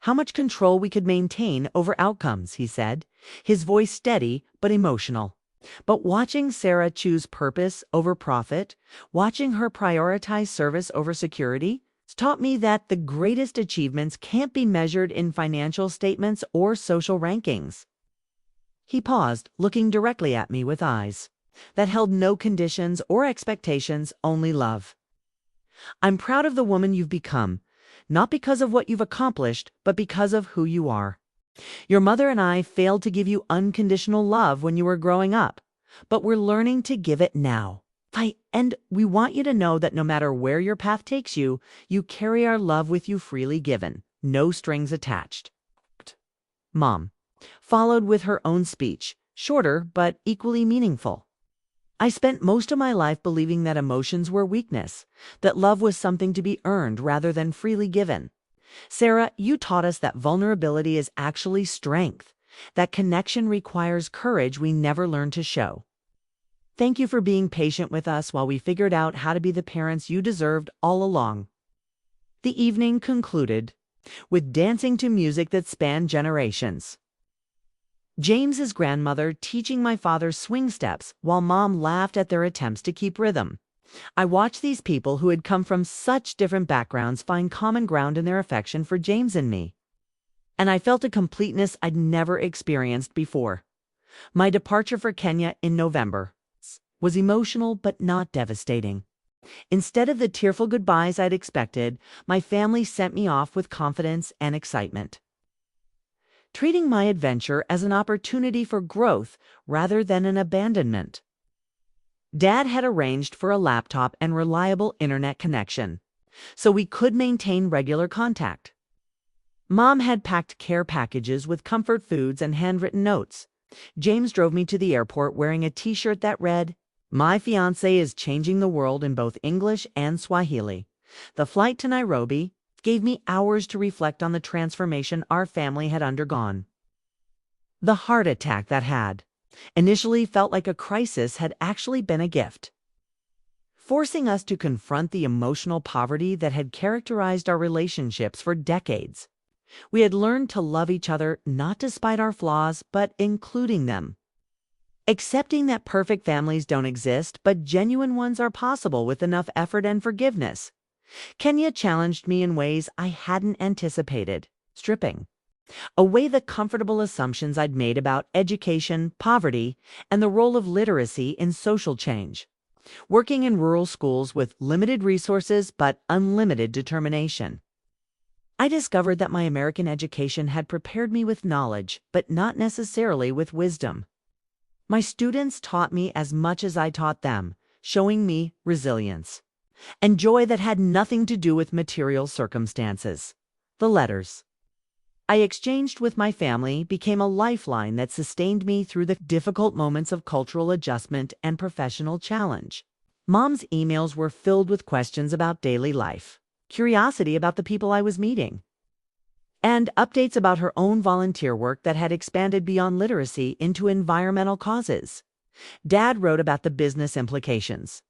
how much control we could maintain over outcomes, he said, his voice steady but emotional. But watching Sarah choose purpose over profit, watching her prioritize service over security, taught me that the greatest achievements can't be measured in financial statements or social rankings. He paused, looking directly at me with eyes that held no conditions or expectations, only love. I'm proud of the woman you've become, not because of what you've accomplished, but because of who you are. Your mother and I failed to give you unconditional love when you were growing up, but we're learning to give it now. And we want you to know that no matter where your path takes you, you carry our love with you freely given, no strings attached. Mom followed with her own speech, shorter but equally meaningful. I spent most of my life believing that emotions were weakness, that love was something to be earned rather than freely given. Sarah, you taught us that vulnerability is actually strength, that connection requires courage we never learned to show. Thank you for being patient with us while we figured out how to be the parents you deserved all along. The evening concluded with dancing to music that spanned generations. James's grandmother teaching my father swing steps while Mom laughed at their attempts to keep rhythm. I watched these people who had come from such different backgrounds find common ground in their affection for James and me. And I felt a completeness I'd never experienced before. My departure for Kenya in November was emotional but not devastating. Instead of the tearful goodbyes I'd expected, my family sent me off with confidence and excitement, treating my adventure as an opportunity for growth rather than an abandonment. Dad had arranged for a laptop and reliable internet connection, so we could maintain regular contact. Mom had packed care packages with comfort foods and handwritten notes. James drove me to the airport wearing a t-shirt that read, "My fiancé is changing the world" in both English and Swahili. The flight to Nairobi gave me hours to reflect on the transformation our family had undergone. The heart attack that had initially felt like a crisis had actually been a gift, forcing us to confront the emotional poverty that had characterized our relationships for decades. We had learned to love each other not despite our flaws, but including them, accepting that perfect families don't exist, but genuine ones are possible with enough effort and forgiveness. Kenya challenged me in ways I hadn't anticipated, stripping away the comfortable assumptions I'd made about education, poverty, and the role of literacy in social change. Working in rural schools with limited resources but unlimited determination, I discovered that my American education had prepared me with knowledge, but not necessarily with wisdom. My students taught me as much as I taught them, showing me resilience and joy that had nothing to do with material circumstances. The letters I exchanged with my family became a lifeline that sustained me through the difficult moments of cultural adjustment and professional challenge. Mom's emails were filled with questions about daily life, curiosity about the people I was meeting, and updates about her own volunteer work that had expanded beyond literacy into environmental causes. Dad wrote about the business implications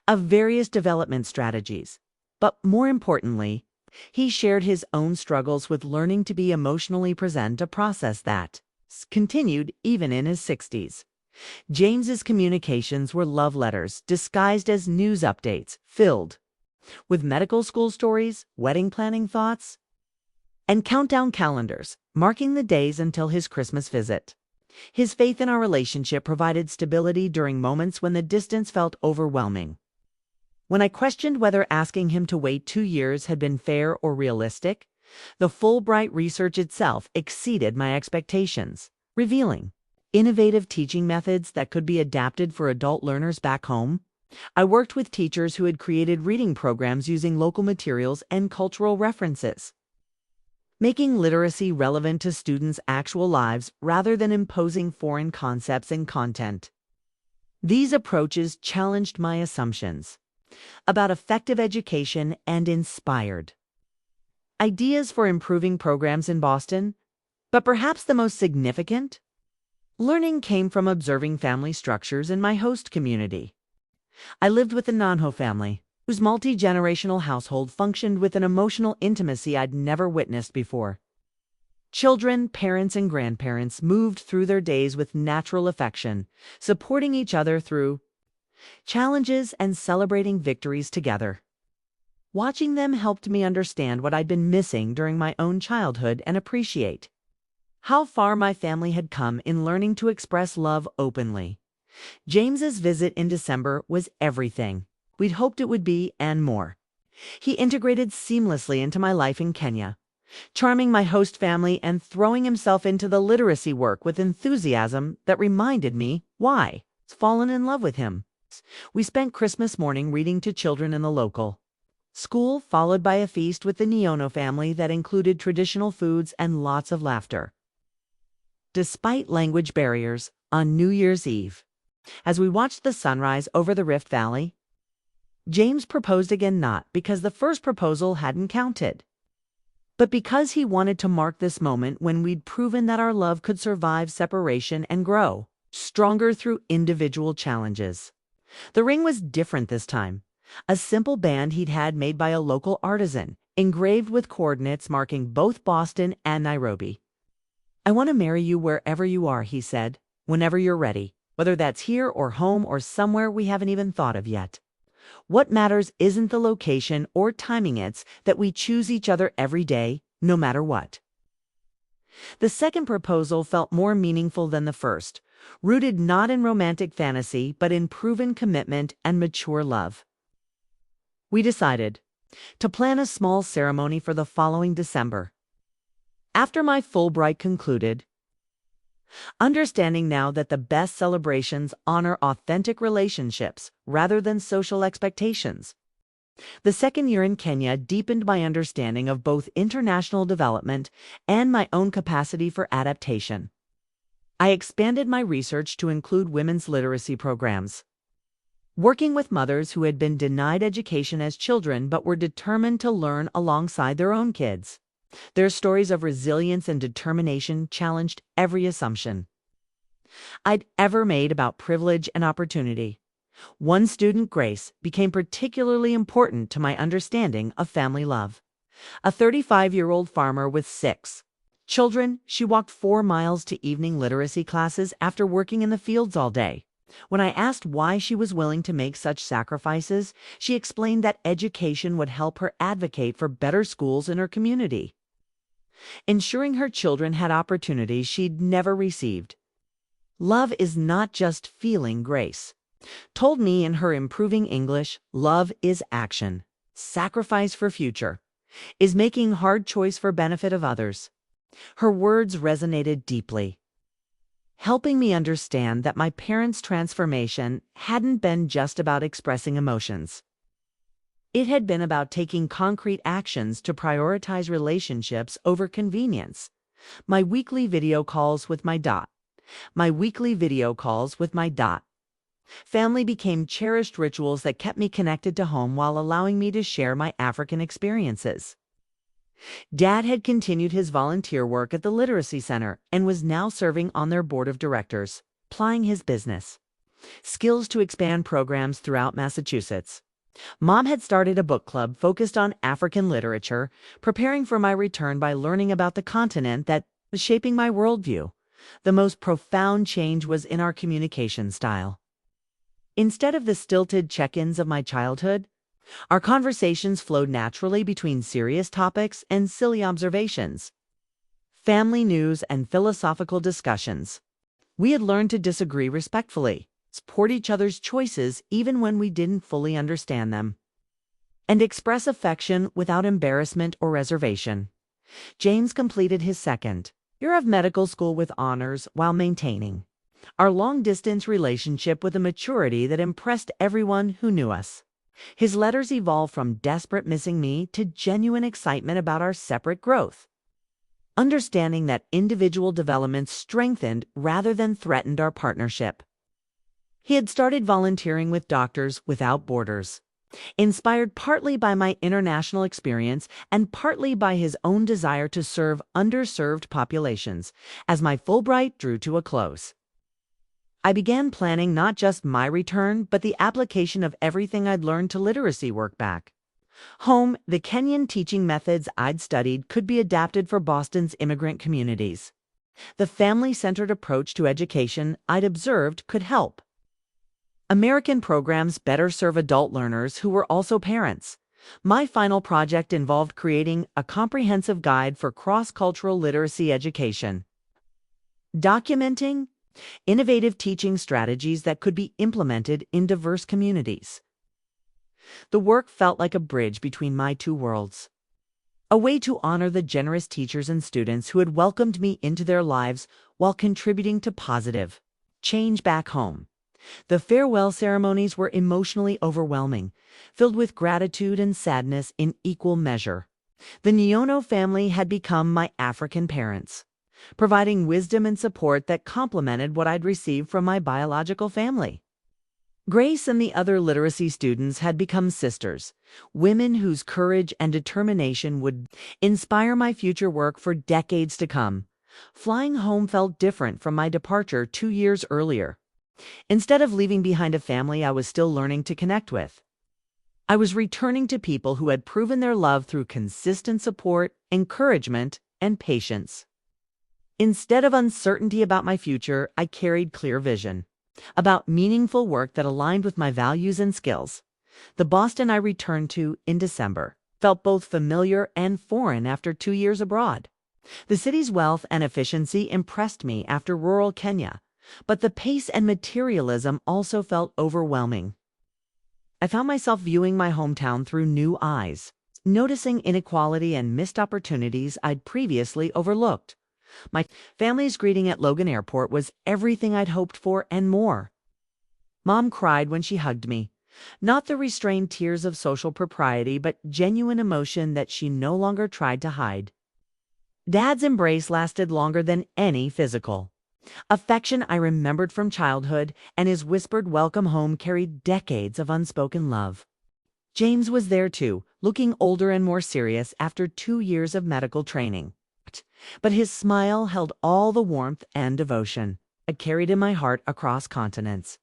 of various development strategies, but more importantly, he shared his own struggles with learning to be emotionally present, a process that continued even in his 60s. James's communications were love letters disguised as news updates, filled with medical school stories, wedding planning thoughts, and countdown calendars, marking the days until his Christmas visit. His faith in our relationship provided stability during moments when the distance felt overwhelming. When I questioned whether asking him to wait 2 years had been fair or realistic, the Fulbright research itself exceeded my expectations, revealing innovative teaching methods that could be adapted for adult learners back home. I worked with teachers who had created reading programs using local materials and cultural references, making literacy relevant to students' actual lives rather than imposing foreign concepts and content. These approaches challenged my assumptions about effective education and inspired ideas for improving programs in Boston. But perhaps the most significant learning came from observing family structures in my host community. I lived with the Nanho family, whose multi-generational household functioned with an emotional intimacy I'd never witnessed before. Children, parents, and grandparents moved through their days with natural affection, supporting each other through challenges and celebrating victories together. Watching them helped me understand what I'd been missing during my own childhood and appreciate how far my family had come in learning to express love openly. James's visit in December was everything we'd hoped it would be and more. He integrated seamlessly into my life in Kenya, charming my host family and throwing himself into the literacy work with enthusiasm that reminded me why I'd fallen in love with him. We spent Christmas morning reading to children in the local school, followed by a feast with the Niono family that included traditional foods and lots of laughter. Despite language barriers, on New Year's Eve, as we watched the sunrise over the Rift Valley, James proposed again, not because the first proposal hadn't counted, but because he wanted to mark this moment when we'd proven that our love could survive separation and grow stronger through individual challenges. The ring was different this time, a simple band he'd had made by a local artisan, engraved with coordinates marking both Boston and Nairobi. "I want to marry you wherever you are," he said, "whenever you're ready, whether that's here or home or somewhere we haven't even thought of yet. What matters isn't the location or timing, it's that we choose each other every day, no matter what." The second proposal felt more meaningful than the first, rooted not in romantic fantasy but in proven commitment and mature love. We decided to plan a small ceremony for the following December, after my Fulbright concluded, understanding now that the best celebrations honor authentic relationships rather than social expectations. The second year in Kenya deepened my understanding of both international development and my own capacity for adaptation. I expanded my research to include women's literacy programs, working with mothers who had been denied education as children but were determined to learn alongside their own kids. Their stories of resilience and determination challenged every assumption I'd ever made about privilege and opportunity. One student, Grace, became particularly important to my understanding of family love. A 35-year-old farmer with 6 children, she walked 4 miles to evening literacy classes after working in the fields all day. When I asked why she was willing to make such sacrifices, she explained that education would help her advocate for better schools in her community, ensuring her children had opportunities she'd never received. Love is not just feeling, Grace told me in her Improving English. Love is action, sacrifice for future, is making hard choice for benefit of others. Her words resonated deeply, helping me understand that my parents' transformation hadn't been just about expressing emotions. It had been about taking concrete actions to prioritize relationships over convenience. My weekly video calls with my family became cherished rituals that kept me connected to home while allowing me to share my African experiences. Dad had continued his volunteer work at the Literacy Center and was now serving on their board of directors, applying his business skills to expand programs throughout Massachusetts. Mom had started a book club focused on African literature, preparing for my return by learning about the continent that was shaping my worldview. The most profound change was in our communication style. Instead of the stilted check-ins of my childhood, Our conversations flowed naturally between serious topics and silly observations, family news, and philosophical discussions. We had learned to disagree respectfully, support each other's choices even when we didn't fully understand them, and express affection without embarrassment or reservation. James completed his second year of medical school with honors while maintaining our long-distance relationship with a maturity that impressed everyone who knew us. His letters evolved from desperate missing me to genuine excitement about our separate growth, understanding that individual development strengthened rather than threatened our partnership. He had started volunteering with Doctors Without Borders, inspired partly by my international experience and partly by his own desire to serve underserved populations. As my Fulbright drew to a close, I began planning not just my return, but the application of everything I'd learned to literacy work back home. The Kenyan teaching methods I'd studied could be adapted for Boston's immigrant communities. The family-centered approach to education I'd observed could help American programs better serve adult learners who were also parents. My final project involved creating a comprehensive guide for cross-cultural literacy education, documenting innovative teaching strategies that could be implemented in diverse communities. The work felt like a bridge between my two worlds, a way to honor the generous teachers and students who had welcomed me into their lives while contributing to positive change back home. The farewell ceremonies were emotionally overwhelming, filled with gratitude and sadness in equal measure. The Nyono family had become my African parents, providing wisdom and support that complemented what I'd received from my biological family. Grace and the other literacy students had become sisters, women whose courage and determination would inspire my future work for decades to come. Flying home felt different from my departure 2 years earlier. Instead of leaving behind a family I was still learning to connect with, I was returning to people who had proven their love through consistent support, encouragement, and patience. Instead of uncertainty about my future, I carried clear vision about meaningful work that aligned with my values and skills. The Boston I returned to in December felt both familiar and foreign after 2 years abroad. The city's wealth and efficiency impressed me after rural Kenya, but the pace and materialism also felt overwhelming. I found myself viewing my hometown through new eyes, noticing inequality and missed opportunities I'd previously overlooked. My family's greeting at Logan Airport was everything I'd hoped for and more. Mom cried when she hugged me, not the restrained tears of social propriety, but genuine emotion that she no longer tried to hide. Dad's embrace lasted longer than any physical affection I remembered from childhood, and his whispered welcome home carried decades of unspoken love. James was there too, looking older and more serious after 2 years of medical training. But his smile held all the warmth and devotion I carried in my heart across continents.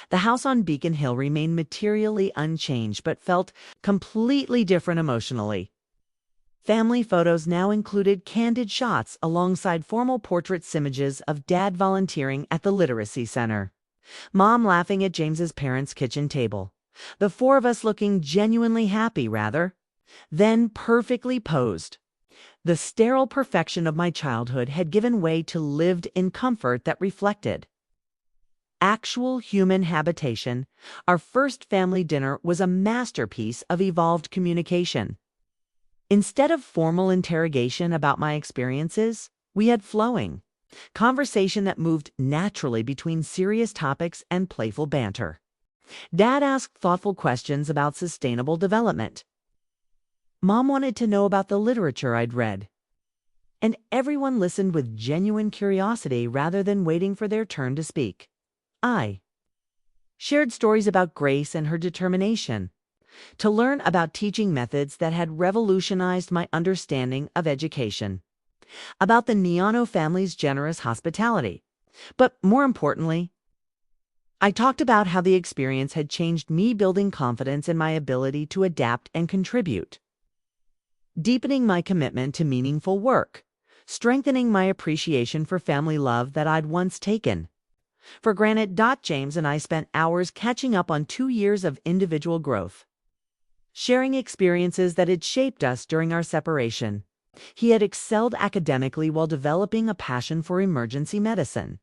The house on Beacon Hill remained materially unchanged, but felt completely different emotionally. Family photos now included candid shots alongside formal portrait images of Dad volunteering at the Literacy Center, Mom laughing at James's parents' kitchen table, the 4 of us looking genuinely happy then perfectly posed. The sterile perfection of my childhood had given way to lived in comfort that reflected actual human habitation. Our first family dinner was a masterpiece of evolved communication. Instead of formal interrogation about my experiences, we had flowing conversation that moved naturally between serious topics and playful banter. Dad asked thoughtful questions about sustainable development. Mom wanted to know about the literature I'd read. And everyone listened with genuine curiosity rather than waiting for their turn to speak. I shared stories about Grace and her determination to learn about teaching methods that had revolutionized my understanding of education, about the Nyono family's generous hospitality. But more importantly, I talked about how the experience had changed me, building confidence in my ability to adapt and contribute, deepening my commitment to meaningful work, strengthening my appreciation for family love that I'd once taken for granted. James and I spent hours catching up on 2 years of individual growth. sharing experiences that had shaped us during our separation. He had excelled academically while developing a passion for emergency medicine.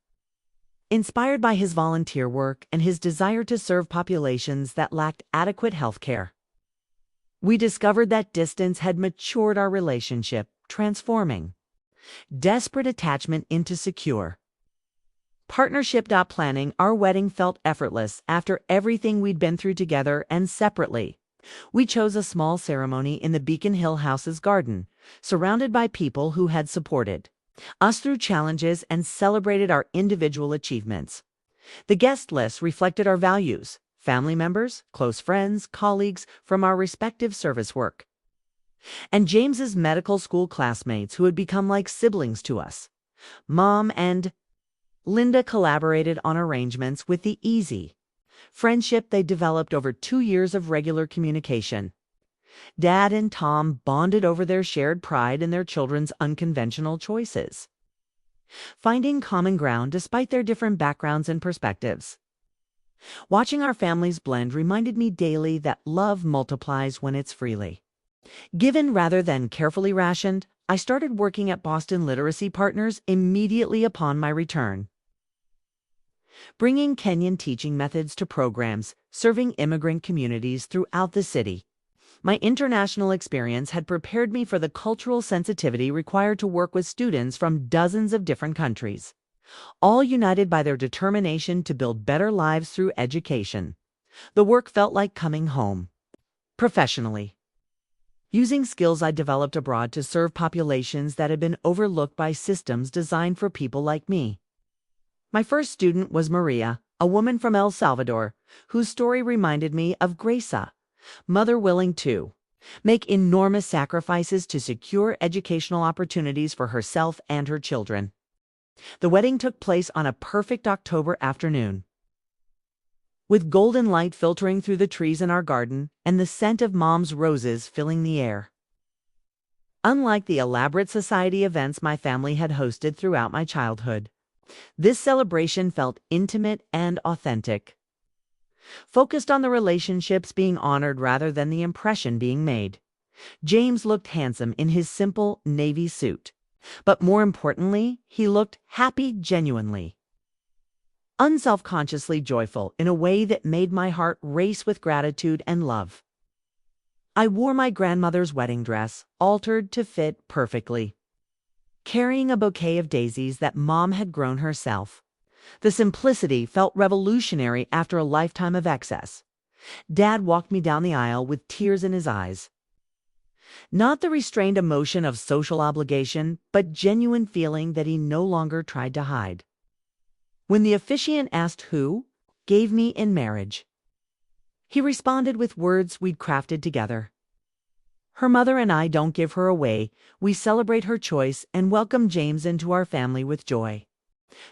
Inspired by his volunteer work and his desire to serve populations that lacked adequate health care, we discovered that distance had matured our relationship, transforming desperate attachment into secure partnership. Planning our wedding felt effortless after everything we'd been through together and separately. We chose a small ceremony in the Beacon Hill House's garden, surrounded by people who had supported us through challenges and celebrated our individual achievements. The guest list reflected our values: family members, close friends, colleagues from our respective service work, and James's medical school classmates who had become like siblings to us. Mom and Linda collaborated on arrangements with the easy friendship they developed over 2 years of regular communication. Dad and Tom bonded over their shared pride in their children's unconventional choices, finding common ground despite their different backgrounds and perspectives. Watching our families blend reminded me daily that love multiplies when it's freely given rather than carefully rationed. I started working at Boston Literacy Partners immediately upon my return, bringing Kenyan teaching methods to programs serving immigrant communities throughout the city. My international experience had prepared me for the cultural sensitivity required to work with students from dozens of different countries, all united by their determination to build better lives through education. The work felt like coming home professionally, using skills I developed abroad to serve populations that had been overlooked by systems designed for people like me. My first student was Maria, a woman from El Salvador, whose story reminded me of Gracia, mother willing to make enormous sacrifices to secure educational opportunities for herself and her children. The wedding took place on a perfect October afternoon, with golden light filtering through the trees in our garden and the scent of Mom's roses filling the air. Unlike the elaborate society events my family had hosted throughout my childhood, this celebration felt intimate and authentic, focused on the relationships being honored rather than the impression being made. James looked handsome in his simple navy suit, but more importantly, he looked happy genuinely, unselfconsciously joyful in a way that made my heart race with gratitude and love. I wore my grandmother's wedding dress, altered to fit perfectly, carrying a bouquet of daisies that Mom had grown herself. The simplicity felt revolutionary after a lifetime of excess. Dad walked me down the aisle with tears in his eyes. Not the restrained emotion of social obligation, but genuine feeling that he no longer tried to hide. When the officiant asked who gave me in marriage, he responded with words we'd crafted together. Her mother and I don't give her away. We celebrate her choice and welcome James into our family with joy.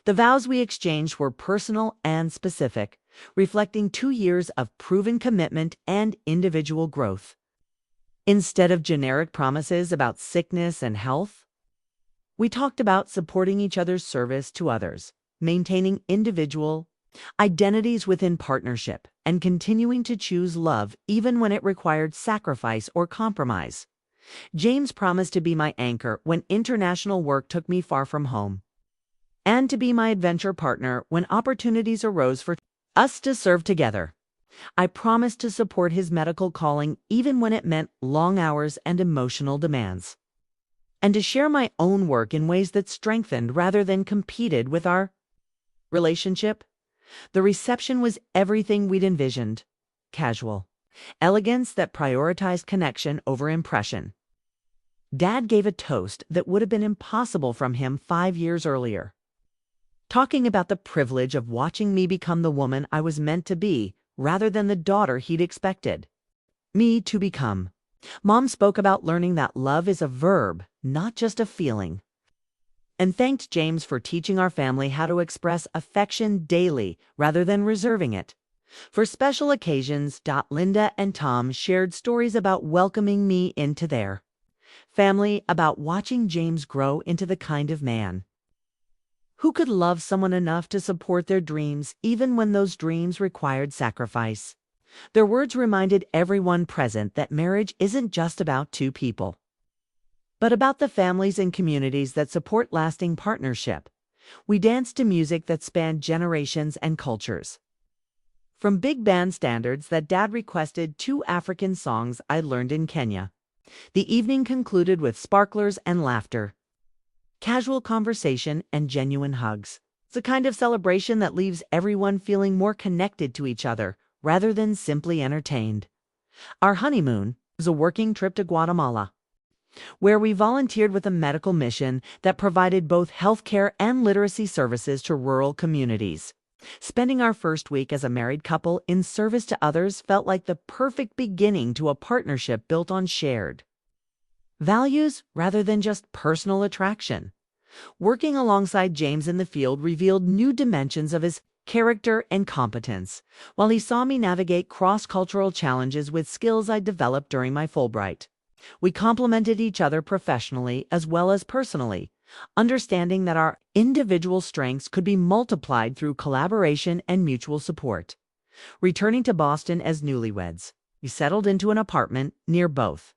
The vows we exchanged were personal and specific, reflecting 2 years of proven commitment and individual growth. Instead of generic promises about sickness and health, we talked about supporting each other's service to others, maintaining individual identities within partnership, and continuing to choose love even when it required sacrifice or compromise. James promised to be my anchor when international work took me far from home, and to be my adventure partner when opportunities arose for us to serve together. I promised to support his medical calling even when it meant long hours and emotional demands, and to share my own work in ways that strengthened rather than competed with our relationship. The reception was everything we'd envisioned: casual elegance that prioritized connection over impression. Dad gave a toast that would have been impossible from him 5 years earlier, talking about the privilege of watching me become the woman I was meant to be rather than the daughter he'd expected me to become. Mom spoke about learning that love is a verb, not just a feeling, and thanked James for teaching our family how to express affection daily rather than reserving it for special occasions. Linda and Tom shared stories about welcoming me into their family, about watching James grow into the kind of man who could love someone enough to support their dreams even when those dreams required sacrifice. Their words reminded everyone present that marriage isn't just about two people, but about the families and communities that support lasting partnership. We danced to music that spanned generations and cultures. From big band standards that Dad requested to African songs I learned in Kenya. The evening concluded with sparklers and laughter, casual conversation, and genuine hugs. It's a kind of celebration that leaves everyone feeling more connected to each other rather than simply entertained. Our honeymoon was a working trip to Guatemala, where we volunteered with a medical mission that provided both healthcare and literacy services to rural communities. Spending our first week as a married couple in service to others felt like the perfect beginning to a partnership built on shared values rather than just personal attraction. Working alongside James in the field revealed new dimensions of his character and competence, while he saw me navigate cross-cultural challenges with skills I developed during my Fulbright. We complemented each other professionally as well as personally, understanding that our individual strengths could be multiplied through collaboration and mutual support. Returning to Boston as newlyweds, we settled into an apartment near both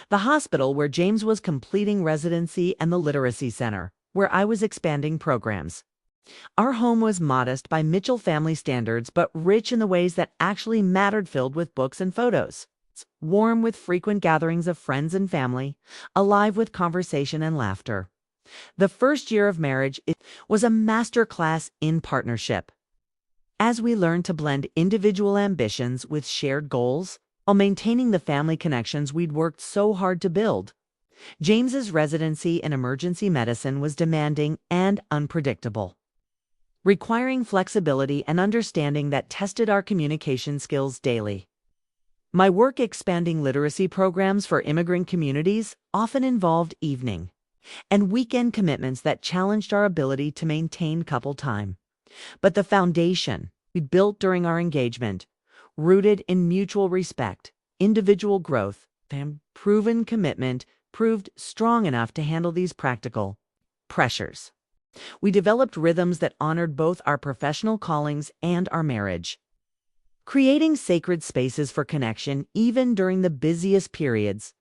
the hospital where James was completing residency and the literacy center, where I was expanding programs. Our home was modest by Mitchell family standards, but rich in the ways that actually mattered, filled with books and photos. Warm with frequent gatherings of friends and family, alive with conversation and laughter. The first year of marriage was a masterclass in partnership, as we learned to blend individual ambitions with shared goals while maintaining the family connections we'd worked so hard to build. James's residency in emergency medicine was demanding and unpredictable, requiring flexibility and understanding that tested our communication skills daily. My work expanding literacy programs for immigrant communities often involved evening and weekend commitments that challenged our ability to maintain couple time. But the foundation we built during our engagement, rooted in mutual respect, individual growth, and proven commitment, proved strong enough to handle these practical pressures. We developed rhythms that honored both our professional callings and our marriage, creating sacred spaces for connection even during the busiest periods.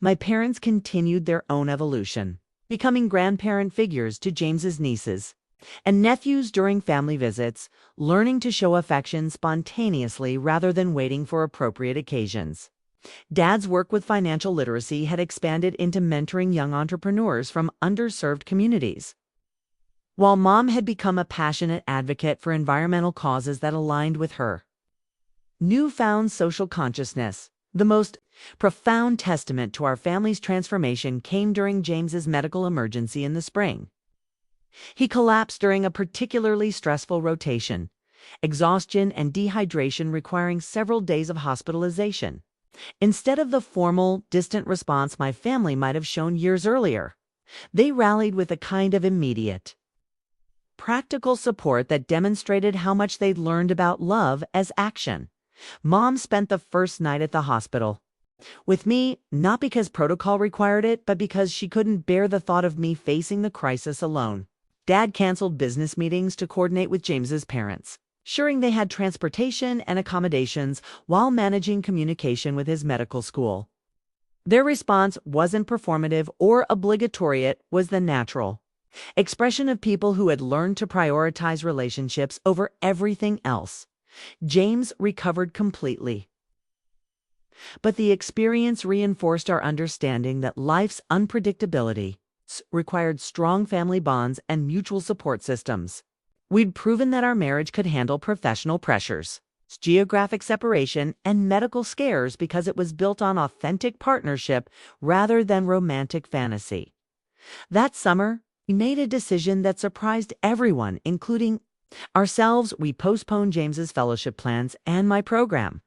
My parents continued their own evolution, becoming grandparent figures to James's nieces and nephews during family visits, learning to show affection spontaneously rather than waiting for appropriate occasions. Dad's work with financial literacy had expanded into mentoring young entrepreneurs from underserved communities, while Mom had become a passionate advocate for environmental causes that aligned with her newfound social consciousness. The most profound testament to our family's transformation came during James's medical emergency in the spring. He collapsed during a particularly stressful rotation, exhaustion and dehydration requiring several days of hospitalization. Instead of the formal, distant response my family might have shown years earlier, they rallied with a kind of immediate, practical support that demonstrated how much they'd learned about love as action. Mom spent the first night at the hospital with me, not because protocol required it, but because she couldn't bear the thought of me facing the crisis alone. Dad canceled business meetings to coordinate with James's parents, ensuring they had transportation and accommodations while managing communication with his medical school. Their response wasn't performative or obligatory, it was the natural expression of people who had learned to prioritize relationships over everything else. James recovered completely, but the experience reinforced our understanding that life's unpredictability required strong family bonds and mutual support systems. We'd proven that our marriage could handle professional pressures, geographic separation, and medical scares because it was built on authentic partnership rather than romantic fantasy. That summer, we made a decision that surprised everyone, including ourselves. We postponed James's fellowship plans and my program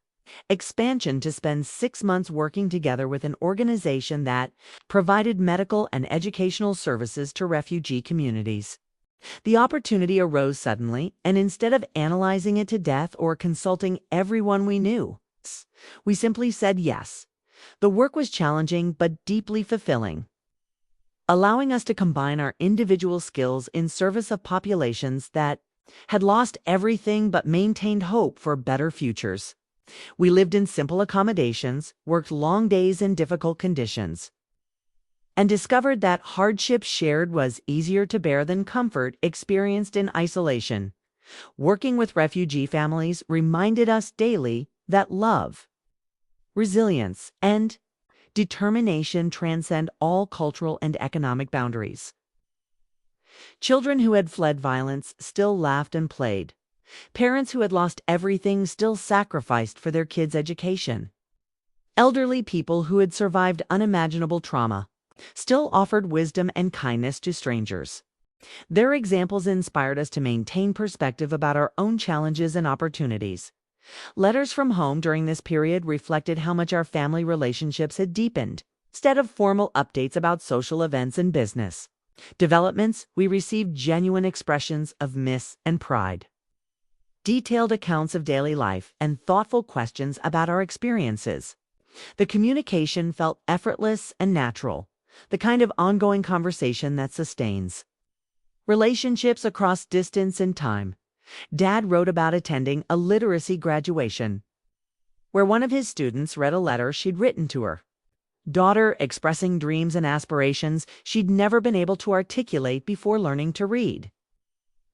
expansion to spend 6 months working together with an organization that provided medical and educational services to refugee communities. The opportunity arose suddenly, and instead of analyzing it to death or consulting everyone we knew, we simply said yes. The work was challenging but deeply fulfilling, allowing us to combine our individual skills in service of populations that had lost everything but maintained hope for better futures. We lived in simple accommodations, worked long days in difficult conditions, and discovered that hardship shared was easier to bear than comfort experienced in isolation. Working with refugee families reminded us daily that love, resilience, and determination transcend all cultural and economic boundaries. Children who had fled violence still laughed and played. Parents who had lost everything still sacrificed for their kids' education. Elderly people who had survived unimaginable trauma still offered wisdom and kindness to strangers. Their examples inspired us to maintain perspective about our own challenges and opportunities. Letters from home during this period reflected how much our family relationships had deepened. Instead of formal updates about social events and business developments, we received genuine expressions of miss and pride, detailed accounts of daily life, and thoughtful questions about our experiences. The communication felt effortless and natural, the kind of ongoing conversation that sustains relationships across distance and time. Dad wrote about attending a literacy graduation, where one of his students read a letter she'd written to her daughter, expressing dreams and aspirations she'd never been able to articulate before learning to read.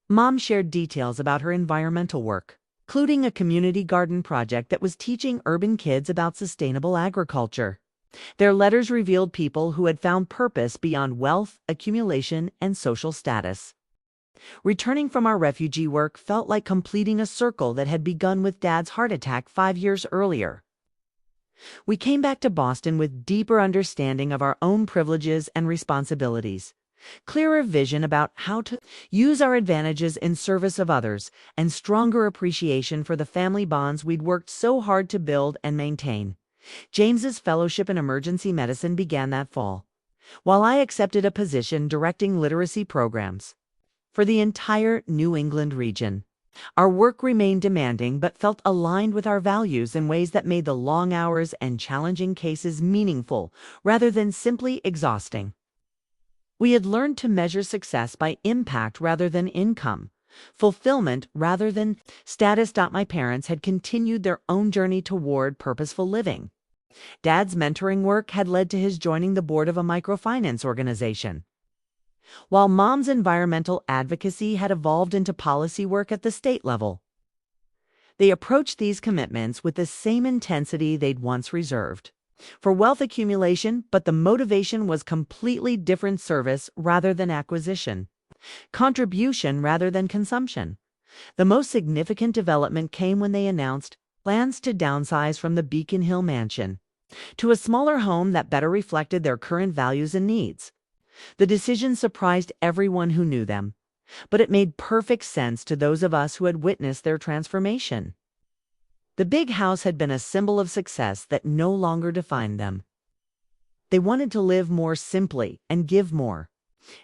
Mom shared details about her environmental work, including a community garden project that was teaching urban kids about sustainable agriculture. Their letters revealed people who had found purpose beyond wealth, accumulation, and social status. Returning from our refugee work felt like completing a circle that had begun with Dad's heart attack 5 years earlier. We came back to Boston with deeper understanding of our own privileges and responsibilities, clearer vision about how to use our advantages in service of others, and stronger appreciation for the family bonds we'd worked so hard to build and maintain. James's fellowship in emergency medicine began that fall, while I accepted a position directing literacy programs for the entire New England region. Our work remained demanding but felt aligned with our values in ways that made the long hours and challenging cases meaningful rather than simply exhausting. We had learned to measure success by impact rather than income, fulfillment rather than status. My parents had continued their own journey toward purposeful living. Dad's mentoring work had led to his joining the board of a microfinance organization, while Mom's environmental advocacy had evolved into policy work at the state level. They approached these commitments with the same intensity they'd once reserved for wealth accumulation, but the motivation was completely different: service rather than acquisition, contribution rather than consumption. The most significant development came when they announced plans to downsize from the Beacon Hill mansion to a smaller home that better reflected their current values and needs. The decision surprised everyone who knew them, but it made perfect sense to those of us who had witnessed their transformation. The big house had been a symbol of success that no longer defined them. They wanted to live more simply and give more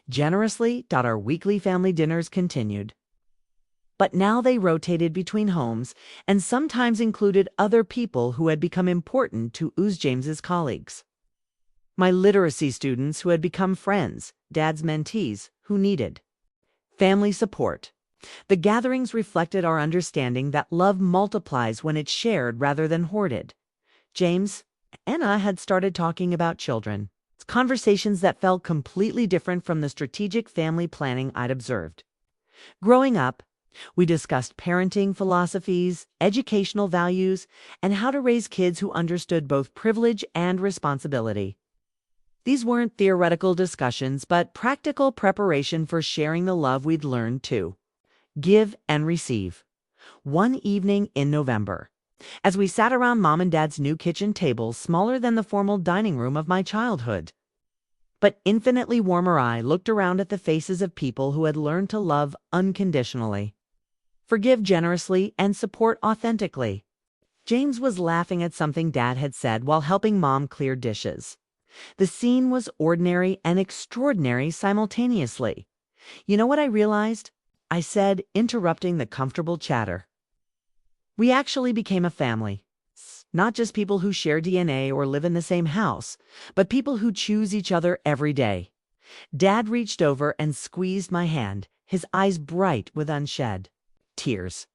generously. Our weekly family dinners continued, but now they rotated between homes and sometimes included other people who had become important to James's colleagues. My literacy students who had become friends, Dad's mentees who needed family support. The gatherings reflected our understanding that love multiplies when it's shared rather than hoarded. James and I had started talking about children, conversations that felt completely different from the strategic family planning I'd observed. Growing up, we discussed parenting philosophies, educational values, and how to raise kids who understood both privilege and responsibility. These weren't theoretical discussions, but practical preparation for sharing the love we'd learned to give and receive. One evening in November, as we sat around Mom and Dad's new kitchen table, smaller than the formal dining room of my childhood, but infinitely warmer, I looked around at the faces of people who had learned to love unconditionally, forgive generously, and support authentically. James was laughing at something Dad had said while helping Mom clear dishes. The scene was ordinary and extraordinary simultaneously. "You know what I realized?" I said, interrupting the comfortable chatter. "We actually became a family. Not just people who share DNA or live in the same house, but people who choose each other every day." Dad reached over and squeezed my hand, his eyes bright with unshed tears.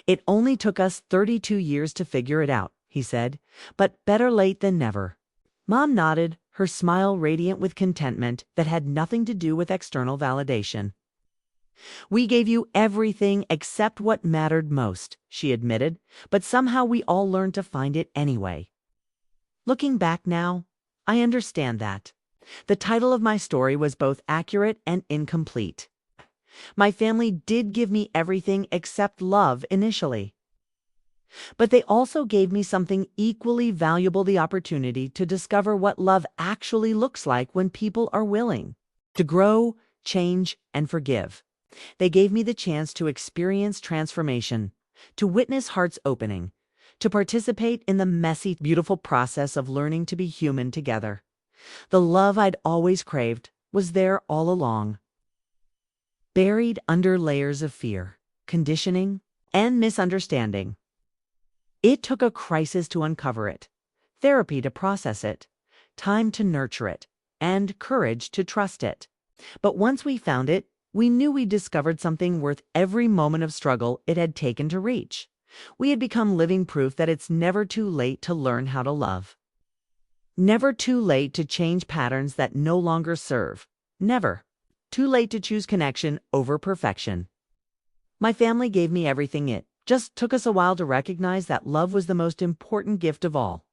It only took us 32 years to figure it out, he said, but better late than never. Mom nodded, her smile radiant with contentment that had nothing to do with external validation. We gave you everything except what mattered most, she admitted, but somehow we all learned to find it anyway. Looking back now, I understand that. The title of my story was both accurate and incomplete. My family did give me everything except love initially. But they also gave me something equally valuable, the opportunity to discover what love actually looks like when people are willing to grow, change, and forgive. They gave me the chance to experience transformation, to witness hearts opening, to participate in the messy, beautiful process of learning to be human together. The love I'd always craved was there all along, buried under layers of fear, conditioning, and misunderstanding. It took a crisis to uncover it, therapy to process it, time to nurture it, and courage to trust it. But once we found it, we knew we'd discovered something worth every moment of struggle it had taken to reach. We had become living proof that it's never too late to learn how to love. Never too late to change patterns that no longer serve. Never too late to choose connection over perfection. My family gave me everything. It just took us a while to recognize that love was the most important gift of all.